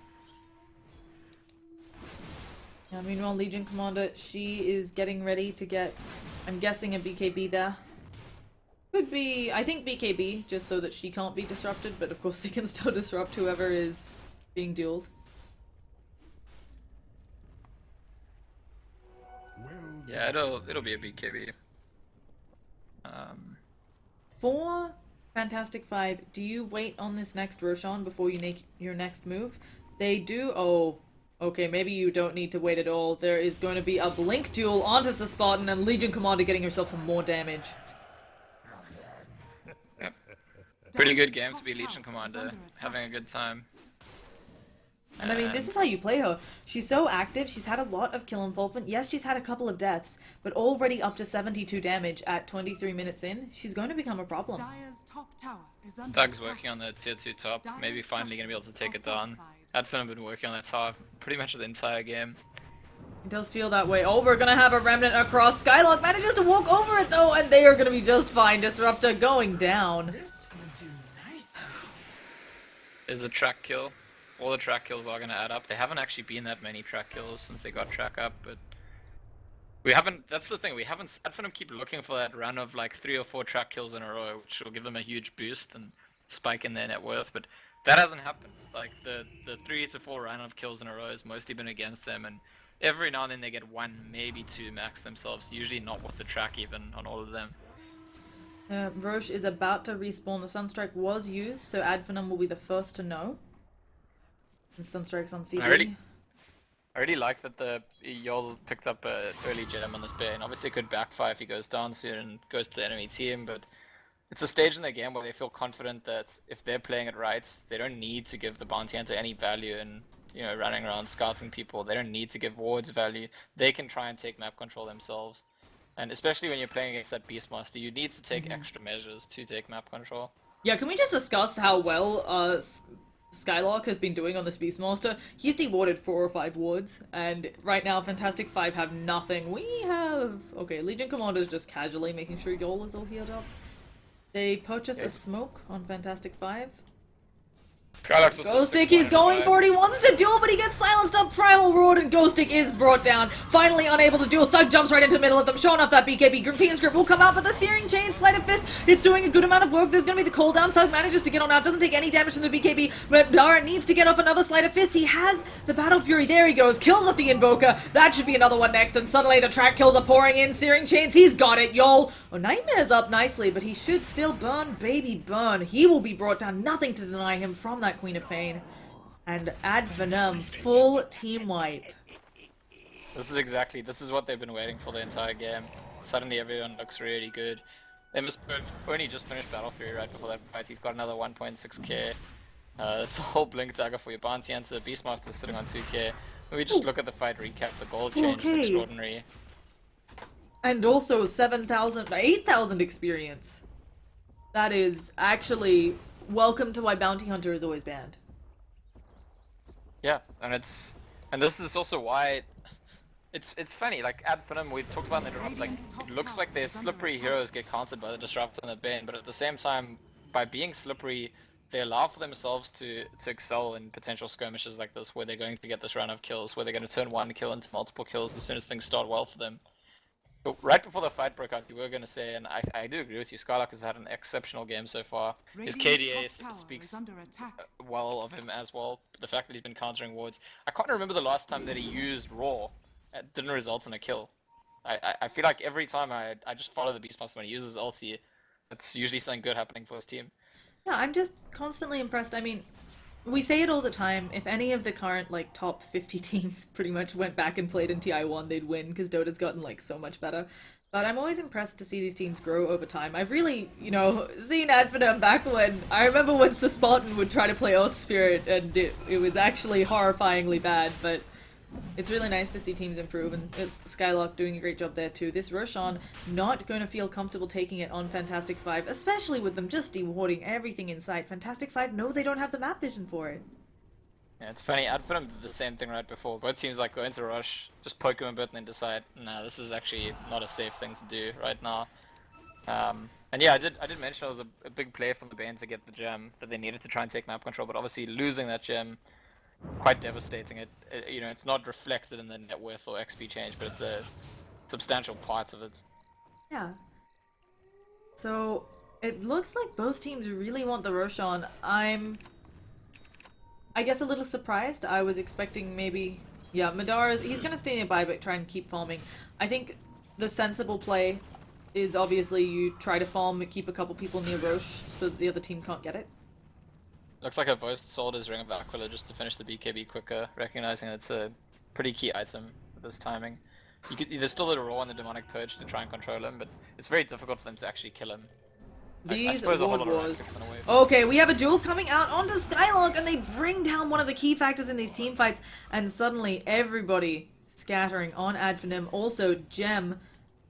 Yeah, meanwhile, Legion Commander, she is getting ready to get, I'm guessing, a BKB there. Could be, I think BKB, just so that she can't be disrupted, but of course they can still disrupt whoever is being dueled. Yeah, it'll be a BKB. For Fantastic Five, do you wait on this next Roshan before you make your next move? They do. Oh, okay, maybe you don't need to wait at all. There is going to be a Blink duel onto the Spartan and Legion Commander getting herself some more damage. Yep. Pretty good game to be Legion Commander, having a good time. And I mean, this is how you play her. She's so active, she's had a lot of kill involvement. Yes, she's had a couple of deaths, but already up to 72 damage at 23 minutes in, she's going to become a problem. Dire's top tower is under Thug's attack. working on the tier 2 top, Dire's maybe finally gonna be able to take it structures down. are Adfin have been working on that tower pretty much the entire game. It does feel that way. Oh, we're gonna have a remnant across. Skylark manages to walk over it though, and they are gonna be just fine. Disruptor going down. This will do nicely. Is a track kill. All the track kills are gonna add up. They haven't actually been that many track kills since they got track up, but we haven't. That's the thing. We haven't. Adfin keep looking for that run of like 3 or 4 track kills in a row, which will give them a huge boost and spike in their net worth. But that hasn't happened. Like the 3 to 4 run of kills in a row has mostly been against them, and every now and then they get 1, maybe 2 max themselves. Usually not with the track even on all of them. Roche is about to respawn. The Sunstrike was used, so Adfinum will be the first to know. And Sunstrike's on CD. I really like that the Yol picked up an early gem on this Bane. Obviously it could backfire if he goes down soon and goes to the enemy team, but it's a stage in their game where they feel confident that if they're playing it right, they don't need to give the bounty hunter any value and, you know, running around scouting people. They don't need to give wards value. They can try and take map control themselves. And especially when you're playing against that Beastmaster, you need to take extra measures to take map control. Yeah, can we just discuss how well Skylark has been doing on this Beastmaster? He's dewarded 4 or 5 wards, and right now Fantastic Five have nothing. We have... Okay, Legion Commander's just casually making sure Yol is all healed up. They purchase a smoke on Fantastic Five. Ghostic, he's going for it, he wants to duel, but he gets silenced up. Primal Roar, and Ghostic is brought down. Finally unable to duel, Thug jumps right into the middle of them, showing off that BKB. Fiend's Grip will come out, but the Searing Chain, Sleight of Fist, it's doing a good amount of work. There's gonna be the cooldown. Thug manages to get on out, doesn't take any damage from the BKB, but Dara needs to get off another Sleight of Fist. He has the Battle Fury, there he goes, kills off the Invoker. That should be another one next, and suddenly the track kills are pouring in. Searing Chains, he's got it, Yol. Oh, Nightmare's up nicely, but he should still burn, baby burn. He will be brought down, nothing to deny him from that Queen of Pain. And Advenum, full team wipe. This is what they've been waiting for the entire game. Suddenly everyone looks really good. They must only just finished Battle Fury right before that fight. He's got another 1.6k. It's a whole Blink Dagger for your Bounty Hunter. Beastmaster's sitting on 2k. When we just look at the fight recap, the gold change is extraordinary. And also 7,000, 8,000 experience. That is actually welcome to why Bounty Hunter is always banned. Yeah, and this is also why it's funny, like Ad Finem, we've talked about in the draft, like it looks like their slippery heroes get countered by the Disruptor and the Bane, but at the same time, by being slippery, they allow for themselves to excel in potential skirmishes like this, where they're going to get this run of kills, where they're going to turn one kill into multiple kills as soon as things start well for them. But right before the fight broke out, you were going to say, and I do agree with you, Skylark has had an exceptional game so far. His KDA speaks well of him as well. The fact that he's been countering wards. I can't remember the last time that he used Raw. It didn't result in a kill. I feel like every time I just follow the Beastmaster when he uses ulti, it's usually something good happening for his team. Yeah, I'm just constantly impressed. I mean, we say it all the time, if any of the current, like, top 50 teams pretty much went back and played in TI1, they'd win, because Dota's gotten, like, so much better. But I'm always impressed to see these teams grow over time. I've really, you know, seen Advenum back when, I remember when Spartan would try to play Earth Spirit, and it was actually horrifyingly bad, but it's really nice to see teams improve, and Skylark doing a great job there too. This Roshan not going to feel comfortable taking it on Fantastic Five, especially with them just dewarding everything in sight. Fantastic Five, no, they don't have the map vision for it. Yeah, it's funny. I'd put him the same thing right before. Both teams like go into rush, just poke him a bit, and then decide, nah, this is actually not a safe thing to do right now. And yeah, I did mention it was a big play from the Bane to get the gem that they needed to try and take map control, but obviously losing that gem quite devastating. You know, it's not reflected in the net worth or XP change, but it's a substantial part of it. Yeah. So it looks like both teams really want the Roshan. I guess a little surprised. I was expecting maybe, yeah, Madara's, he's gonna stay nearby but try and keep farming. I think the sensible play is obviously you try to farm and keep a couple people near Roche so the other team can't get it. Looks like I've sold his Ring of Aquila just to finish the BKB quicker, recognizing it's a pretty key item with this timing. There's still the Raw and the Demonic Purge to try and control him, but it's very difficult for them to actually kill him. I suppose a whole lot of Wars. kicks in a way. Okay, we have a duel coming out onto Skylark, and they bring down one of the key factors in these team fights, and suddenly everybody scattering on Finem. Also, Gem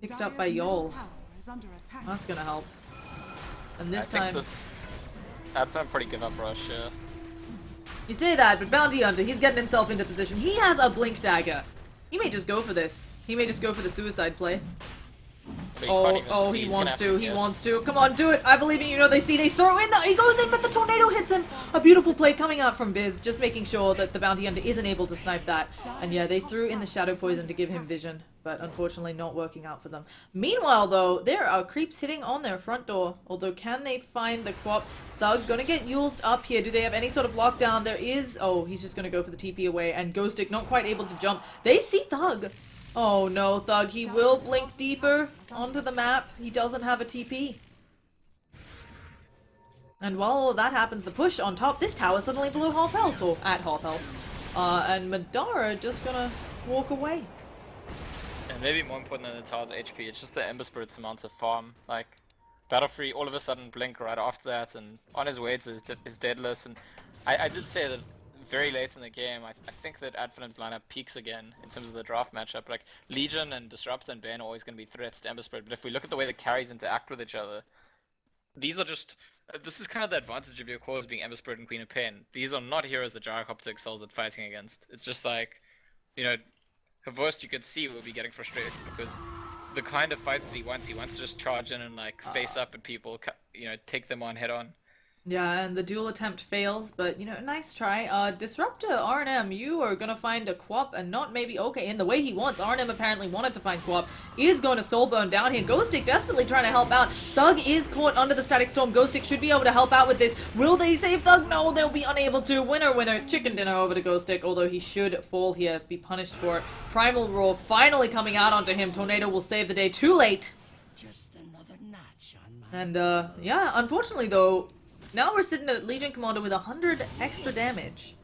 picked up by Dire's middle Yol. tower is under attack. That's gonna help. And this I time, think this Advent pretty give up rush, yeah. you say that, but Bounty Hunter, he's getting himself into position. He has a Blink Dagger. He may just go for this. He may just go for the suicide play. But you can't even Oh, see, he he's wants gonna to, have he guess. wants to. Come on, do it. I believe in you. They see, they throw in, he goes in, but the tornado hits him. A beautiful play coming out from Biz, just making sure that the Bounty Hunter isn't able to snipe that. And yeah, they threw in the Shadow Poison to give him vision, but unfortunately not working out for them. Meanwhile, though, there are creeps hitting on their front door. Although, can they find the Quap? Thug gonna get used up here. Do they have any sort of lockdown? There is... Oh, he's just gonna go for the TP away, and Ghostic not quite able to jump. They see Thug. Oh no, Thug, he will blink deeper onto the map. He doesn't have a TP. And while all of that happens, the push on top, this tower suddenly below half health, or at half health. And Madara just gonna walk away. And maybe more important than the tower's HP, it's just the Ember Spirit's amount of farm. Like, Battlefree all of a sudden blink right after that, and on his way to his deadless. And I did say that very late in the game, I think that Adfinim's lineup peaks again in terms of the draft matchup. Like, Legion and Disruptor and Bane are always going to be threats to Ember Spirit, but if we look at the way the carries interact with each other, these are just... this is kind of the advantage of your cores being Ember Spirit and Queen of Pain. These are not heroes that Gyrocopter excels at fighting against. It's just like, you know, Havorst you could see will be getting frustrated because the kind of fights that he wants to just charge in and like face up at people, you know, take them on head on. Yeah, and the duel attempt fails, but, you know, nice try. Disruptor, RNM, you are gonna find a Quap and not maybe, okay, in the way he wants. RNM apparently wanted to find Quap. Is going to Soulburn down here. Ghostic desperately trying to help out. Thug is caught under the Static Storm. Ghostic should be able to help out with this. Will they save Thug? No, they'll be unable to. Winner, winner. Chicken dinner over to Ghostic, although he should fall here, be punished for it. Primal Roar finally coming out onto him. Tornado will save the day. Too late. Just another notch on my... And, yeah, unfortunately, though, now we're sitting at Legion Commander with 100 extra damage.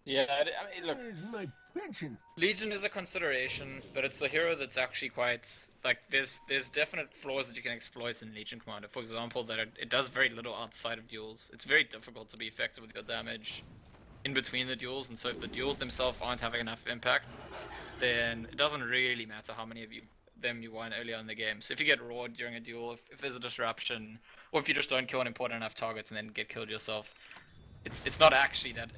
Yeah, I mean, look, Where's my pension? Legion is a consideration, but it's a hero that's actually quite like there's definite flaws that you can exploit in Legion Commander. For example, that it does very little outside of duels. It's very difficult to be effective with your damage in between the duels, and so if the duels themselves aren't having enough impact, then it doesn't really matter how many of them you won earlier in the game. So if you get rawed during a duel, if there's a disruption, or if you just don't kill an important enough target and then get killed yourself, it's not actually that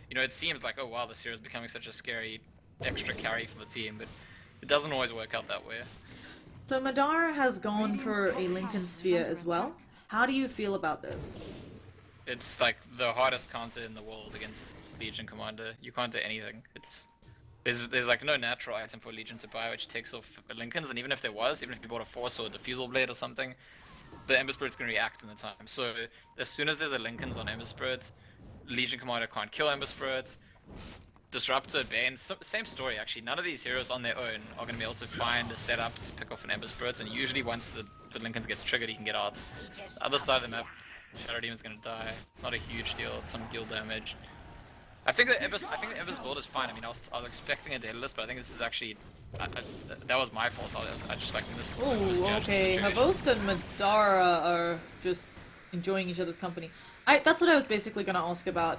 you know, it seems like, oh wow, this hero is becoming such a scary extra carry for the team, but it doesn't always work out that way. So Madara has gone for a Lincoln Sphere as well. How do you feel about this? It's like the hardest counter in the world against Legion Commander. You can't do anything. There's like no natural item for Legion to buy which takes off Lincolns, and even if there was, even if you bought a Force or a Diffusal Blade or something, the Ember Spirit's gonna react in the time. So as soon as there's a Lincolns on Ember Spirit, Legion Commander can't kill Ember Spirit. Disruptor, Bane, same story actually. None of these heroes on their own are going to be able to find a setup to pick off an Ember Spirit, and usually once the Lincolns gets triggered, he can get out. The other side of the map, Shadow Demon's going to die. Not a huge deal, some deal damage. I think the Ember's build is fine. I mean, I was expecting a Daedalus, but I think this is actually that was my fault. I just like this. Oh, okay. Havost and Madara are just enjoying each other's company. That's what I was basically going to ask about.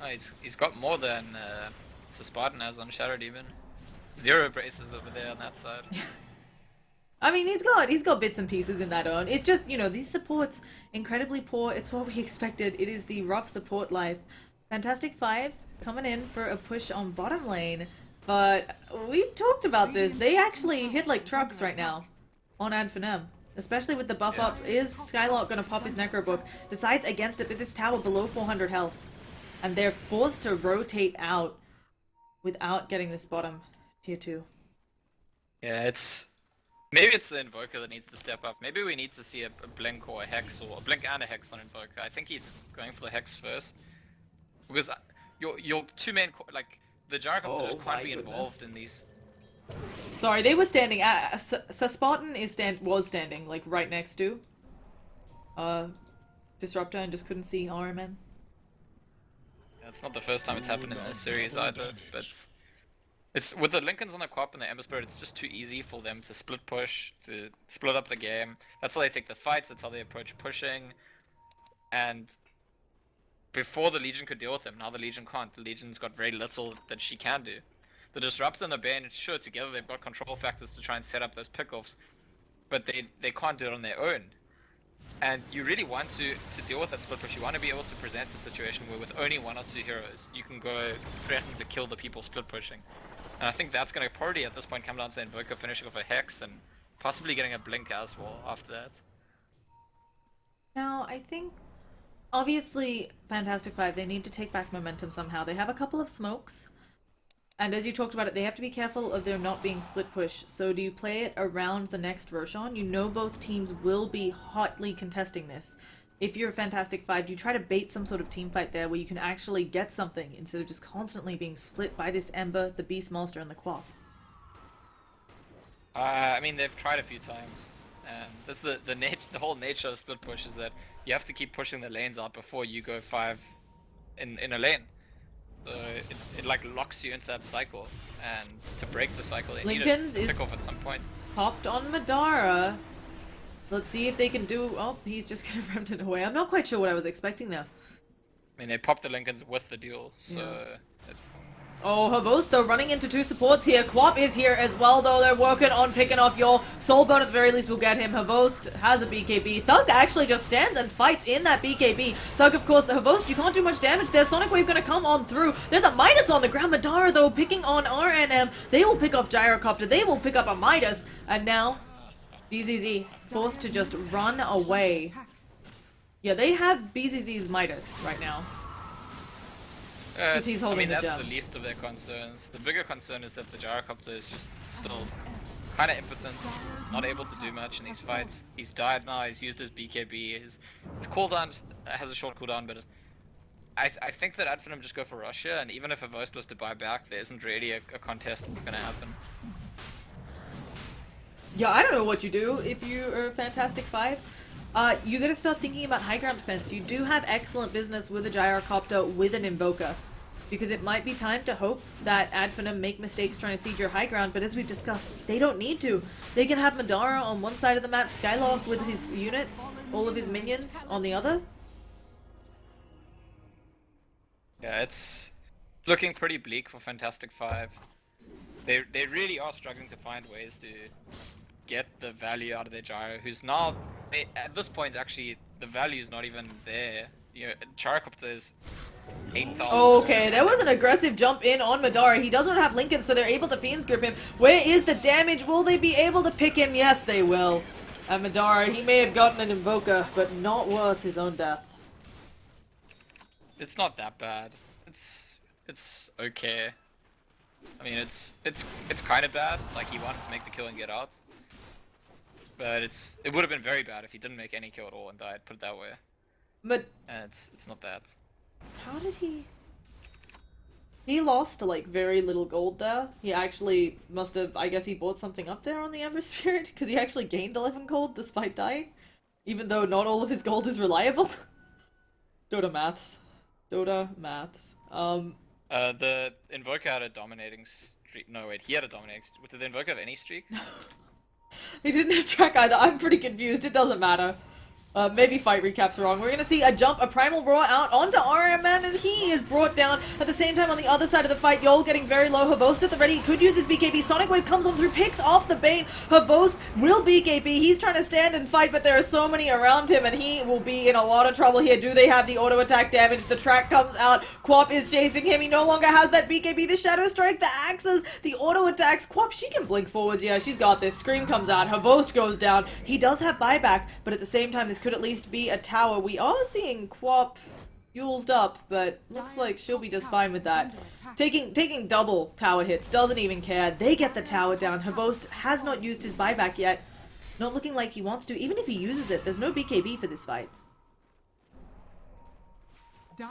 Oh, he's got more than Spartan has on Shadow Demon. 0 braces over there on that side. I mean, he's got bits and pieces in that urn. It's just, you know, these supports incredibly poor. It's what we expected. It is the rough support life. Fantastic Five coming in for a push on bottom lane, but we've talked about this. They actually hit like trucks right now on Finem. Especially with the buff up. Is Skylark gonna pop his Necro Book? Decides against it with this tower below 400 health. And they're forced to rotate out without getting this bottom tier 2. Yeah, maybe it's the Invoker that needs to step up. Maybe we need to see a Blink or a Hex, or a Blink and a Hex on Invoker. I think he's going for the Hex first. Because your two main, like, the Gyrocopter just can't be involved in these. Sorry, they were standing. Spartan was standing like right next to Disruptor and just couldn't see RMN. Yeah, it's not the first time it's happened in this series either, but it's with the Lincolns on the Quap and the Ember Spirit, it's just too easy for them to split push, to split up the game. That's how they take the fights, that's how they approach pushing. And before the Legion could deal with them, now the Legion can't. The Legion's got very little that she can do. The Disruptor and the Bane, sure, together they've got control factors to try and set up those pickoffs, but they can't do it on their own. And you really want to deal with that split push. You want to be able to present a situation where with only 1 or 2 heroes, you can go threaten to kill the people split pushing. And I think that's going to probably at this point come down to Invoker finishing off a Hex and possibly getting a Blink as well after that. Now, I think obviously Fantastic Five, they need to take back momentum somehow. They have a couple of smokes. And as you talked about it, they have to be careful of there not being split push. So do you play it around the next Roshan? You know both teams will be hotly contesting this. If you're a Fantastic Five, do you try to bait some sort of team fight there where you can actually get something instead of just constantly being split by this Ember, the Beastmaster, and the Quap? I mean, they've tried a few times. And that's the whole nature of split push is that you have to keep pushing the lanes out before you go 5 in a lane. So it like locks you into that cycle, and to break the cycle, they Lincoln's need to pick off at some point. Popped on Madara. Let's see if they can do. Oh, he's just gonna ramp it away. I'm not quite sure what I was expecting there. I mean, they popped the Lincolns with the duel, so. Yeah. Oh, Havos, though, running into 2 supports here. Quap is here as well, though. They're working on picking off Yol. Soulbone, at the very least, will get him. Havost has a BKB. Thug actually just stands and fights in that BKB. Thug, of course, Havost, you can't do much damage there. Sonic Wave gonna come on through. There's a Midas on the ground. Madara, though, picking on RNM. They will pick off Gyrocopter. They will pick up a Midas. And now, BZZ forced to just run away. Yeah, they have BZZ's Midas right now. Because he's holding that's the gem. the least of their concerns. The bigger concern is that the Gyrocopter is just still kind of impotent, not able to do much in these fights. He's died now, he's used his BKB, his cooldown has a short cooldown, but I think that Adfinem just go for Russia, and even if a Vost was to buy back, there isn't really a contest that's gonna happen. Yeah, I don't know what you do if you are a Fantastic Five. You gotta start thinking about high ground defense. You do have excellent business with a Gyrocopter with an Invoker. Because it might be time to hope that Adfinem make mistakes trying to siege your high ground, but as we've discussed, they don't need to. They can have Madara on one side of the map, Skylark with his units, all of his minions on the other. Yeah, it's looking pretty bleak for Fantastic Five. They really are struggling to find ways to get the value out of their Gyro, who's now, at this point actually, the value is not even there. You know, Gyrocopter is 8,000. Okay, there was an aggressive jump in on Madara. He doesn't have Lincoln, so they're able to Fiend's Grip him. Where is the damage? Will they be able to pick him? Yes, they will. And Madara, he may have gotten an Invoker, but not worth his own death. It's not that bad. It's okay. I mean, it's kind of bad. Like, he wanted to make the kill and get out. But it would have been very bad if he didn't make any kill at all and died, put it that way. But And it's not that. how did he... He lost like very little gold there. He actually must have, I guess he bought something up there on the Ember Spirit, because he actually gained 11 gold despite dying. Even though not all of his gold is reliable. Dota maths. Dota maths. The Invoker had a dominating streak. No, wait, he had a dominating streak. Did the Invoker have any streak? He didn't have track either. I'm pretty confused. It doesn't matter. Maybe fight recap's wrong. We're gonna see a jump, a primal roar out onto RM, and he is brought down. At the same time, on the other side of the fight, Yol getting very low. Havost at the ready, could use his BKB. Sonic Wave comes on through, picks off the Bane. Havost will BKB. He's trying to stand and fight, but there are so many around him, and he will be in a lot of trouble here. Do they have the auto attack damage? The track comes out. Quap is chasing him. He no longer has that BKB. The Shadow Strike, the axes, the auto attacks. Quap, she can blink forwards. Yeah, she's got this. Scream comes out. Havost goes down. He does have buyback, but at the same time, this could at least be a tower. We are seeing Quap used up, but looks like she'll be just fine with that. Taking double tower hits, doesn't even care. They get the tower down. Havost has not used his buyback yet. Not looking like he wants to. Even if he uses it, there's no BKB for this fight.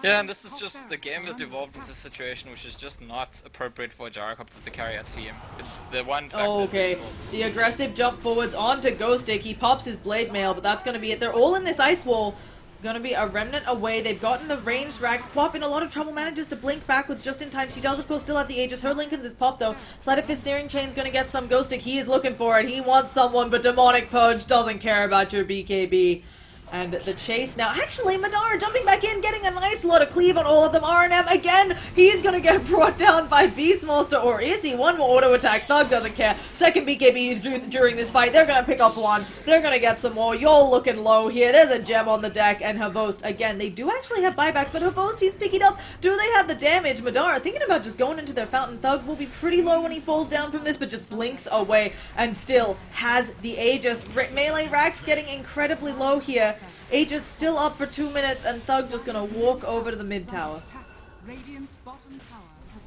Yeah, and this is just, the game has devolved into a situation which is just not appropriate for a gyrocopter to carry a team. It's the one factor. Oh, okay. The aggressive jump forwards onto Ghostic. He pops his blade mail, but that's gonna be it. They're all in this ice wall. Gonna be a remnant away. They've gotten the ranged racks. Quap in a lot of trouble, manages to blink backwards just in time. She does, of course, still have the Aegis. Her Lincoln's is popped, though. Sleight of Fist Steering Chain's gonna get some Ghostic. He is looking for it. He wants someone, but Demonic Purge doesn't care about your BKB. And the chase now. Actually, Madara jumping back in, getting a nice lot of cleave on all of them. RNM again. He's gonna get brought down by Beastmaster, or is he? One more auto attack. Thug doesn't care. Second BKB during this fight. They're gonna pick up one. They're gonna get some more. Yol looking low here. There's a gem on the deck. And Havost, again, they do actually have buybacks, but Havost, he's picking up. Do they have the damage? Madara thinking about just going into their fountain. Thug will be pretty low when he falls down from this, but just blinks away and still has the Aegis. Melee racks getting incredibly low here. Aegis still up for 2 minutes, and Thug just gonna walk over to the mid tower.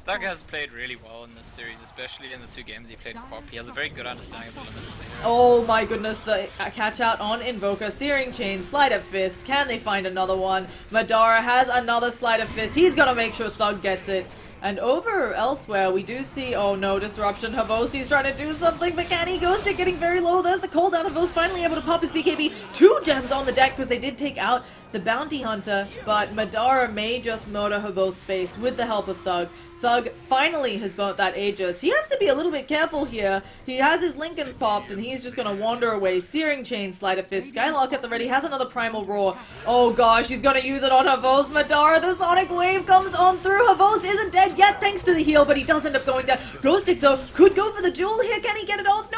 Thug has played really well in this series, especially in the 2 games he played Quap. He has a very good understanding of the limits of the hero. Oh my goodness, the catch out on Invoker. Searing Chain, Sleight of Fist. Can they find another one? Madara has another Sleight of Fist. He's gonna make sure Thug gets it. And over elsewhere, we do see, oh no, Disruption. Havosti's trying to do something, but can he? Ghostic getting very low. There's the cooldown. Havost finally able to pop his BKB. 2 gems on the deck because they did take out the Bounty Hunter, but Madara may just murder Havost's face with the help of Thug. Thug finally has burnt that Aegis. He has to be a little bit careful here. He has his Lincolns popped, and he's just gonna wander away. Searing Chain, Sleight of Fist. Skylark at the ready, has another Primal Roar. Oh gosh, he's gonna use it on Havost. Madara, the Sonic Wave comes on through. Havost isn't dead yet thanks to the heal, but he does end up going down. Ghostic, though, could go for the duel here. Can he get it off? No,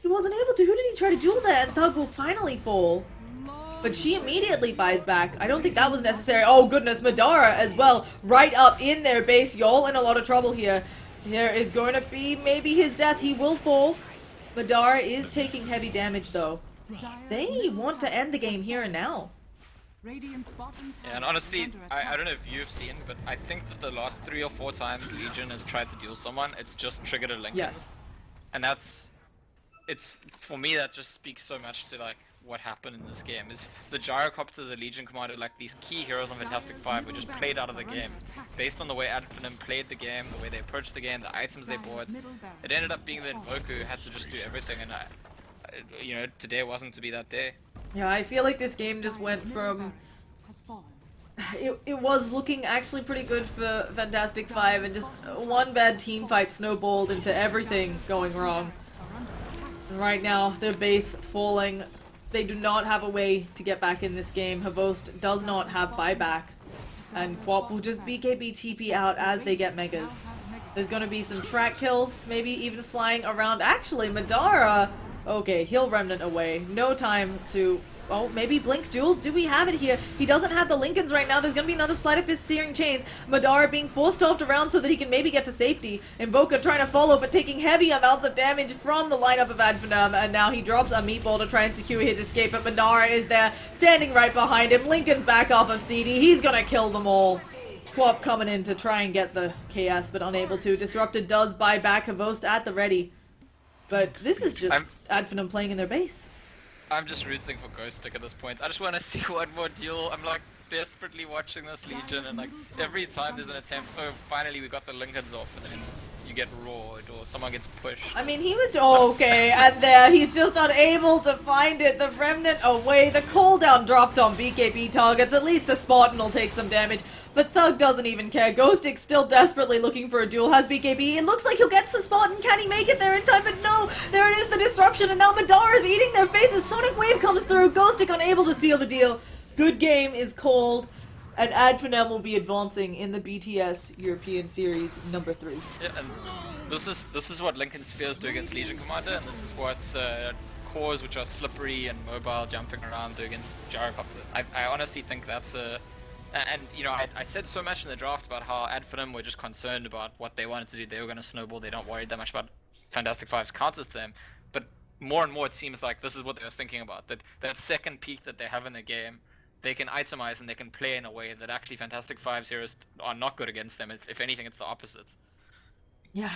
he wasn't able to. Who did he try to duel there? And Thug will finally fall. But she immediately buys back. I don't think that was necessary. Oh goodness, Madara as well. Right up in their base. Yol in a lot of trouble here. There is going to be maybe his death. He will fall. Madara is taking heavy damage though. They want to end the game here and now. Yeah, and honestly, I don't know if you've seen, but I think that the last 3 or 4 times Legion has tried to duel someone, it's just triggered a Lincoln. Yes. And it's, for me, that just speaks so much to like, what happened in this game is the gyrocopter, the Legion Commander, like these key heroes on Fantastic 5 were just played out of the game. Based on the way Finem played the game, the way they approached the game, the items they bought, it ended up being the Invoker who had to just do everything, and you know, today wasn't to be that day. Yeah, I feel like this game just went from... It was looking actually pretty good for Fantastic 5, and just one bad team fight snowballed into everything going wrong. And right now, their base falling. They do not have a way to get back in this game. Havost does not have buyback. And Quap will just BKB TP out as they get megas. There's gonna be some track kills, maybe even flying around. Actually, Madara... Okay, he'll Remnant away. No time to... Oh, maybe Blink Duel? Do we have it here? He doesn't have the Lincolns right now. There's gonna be another Sleight of Fist Searing Chains. Madara being forced off around so that he can maybe get to safety. Invoker trying to follow, but taking heavy amounts of damage from the lineup of Finem. And now he drops a meatball to try and secure his escape. But Madara is there, standing right behind him. Lincoln's back off of CD. He's gonna kill them all. Quap coming in to try and get the KS, but unable to. Disrupted does buy back Havost at the ready. But this is just Finem playing in their base. I'm just rooting for Ghostic at this point. I just want to see one more duel. I'm like desperately watching this Legion, and like every time there's an attempt, oh finally we got the Lincolns off, and then you get roared or someone gets pushed. I mean, he was okay, and there he's just unable to find it. The Remnant away, the cooldown dropped on BKB targets. At least the Spartan will take some damage, but Thug doesn't even care. Ghostic's still desperately looking for a duel, has BKB. It looks like he'll get to Spartan. Can he make it there in time? But no, there it is, the disruption, and now Madara is eating their faces. Sonic Wave comes through. Ghostic Fnatic unable to seal the deal. Good game is called, and Finem will be advancing in the BTS European Series number 3. Yeah, and this is what Lincoln Spheres do against Legion Commander, and this is what cores which are slippery and mobile, jumping around, do against gyrocopter. I honestly think that's a... And, you know, I said so much in the draft about how Finem were just concerned about what they wanted to do. They were going to snowball. They don't worry that much about Fantastic Five's counters to them. But more and more it seems like this is what they were thinking about. That second peak that they have in the game, they can itemize and they can play in a way that actually Fantastic Five heroes are not good against them. If anything, it's the opposite. Yeah,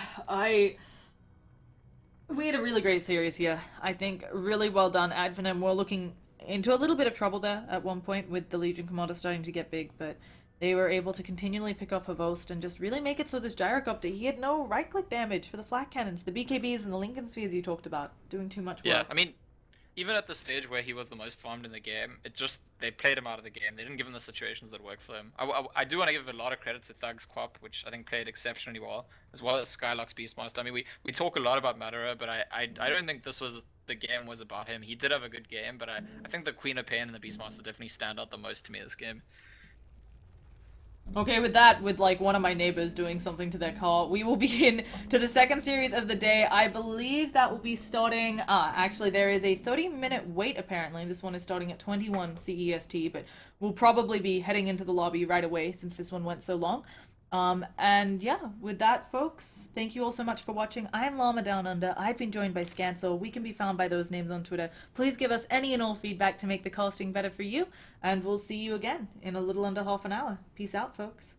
we had a really great series here. I think really well done. Finem were looking into a little bit of trouble there at one point with the Legion Commander starting to get big, but they were able to continually pick off Havost and just really make it so this Gyrocopter, he had no right-click damage for the flat cannons, the BKBs and the Lincoln Spheres you talked about, doing too much work. Yeah, I mean, even at the stage where he was the most farmed in the game, they played him out of the game. They didn't give him the situations that worked for him. I do want to give a lot of credit to Thug's Quap, which I think played exceptionally well, as well as Skylock's Beastmaster. I mean, we talk a lot about Madara, but I don't think the game was about him. He did have a good game, but I think the Queen of Pain and the Beastmaster definitely stand out the most to me this game. Okay, with that, with like one of my neighbors doing something to their car, we will begin to the second series of the day. I believe that will be starting, actually there is a 30-minute wait apparently. This one is starting at 21 CEST, but we'll probably be heading into the lobby right away since this one went so long. And yeah, with that folks, thank you all so much for watching. I'm Llama Down Under. I've been joined by Scant, so we can be found by those names on Twitter. Please give us any and all feedback to make the casting better for you, and we'll see you again in a little under half an hour. Peace out, folks.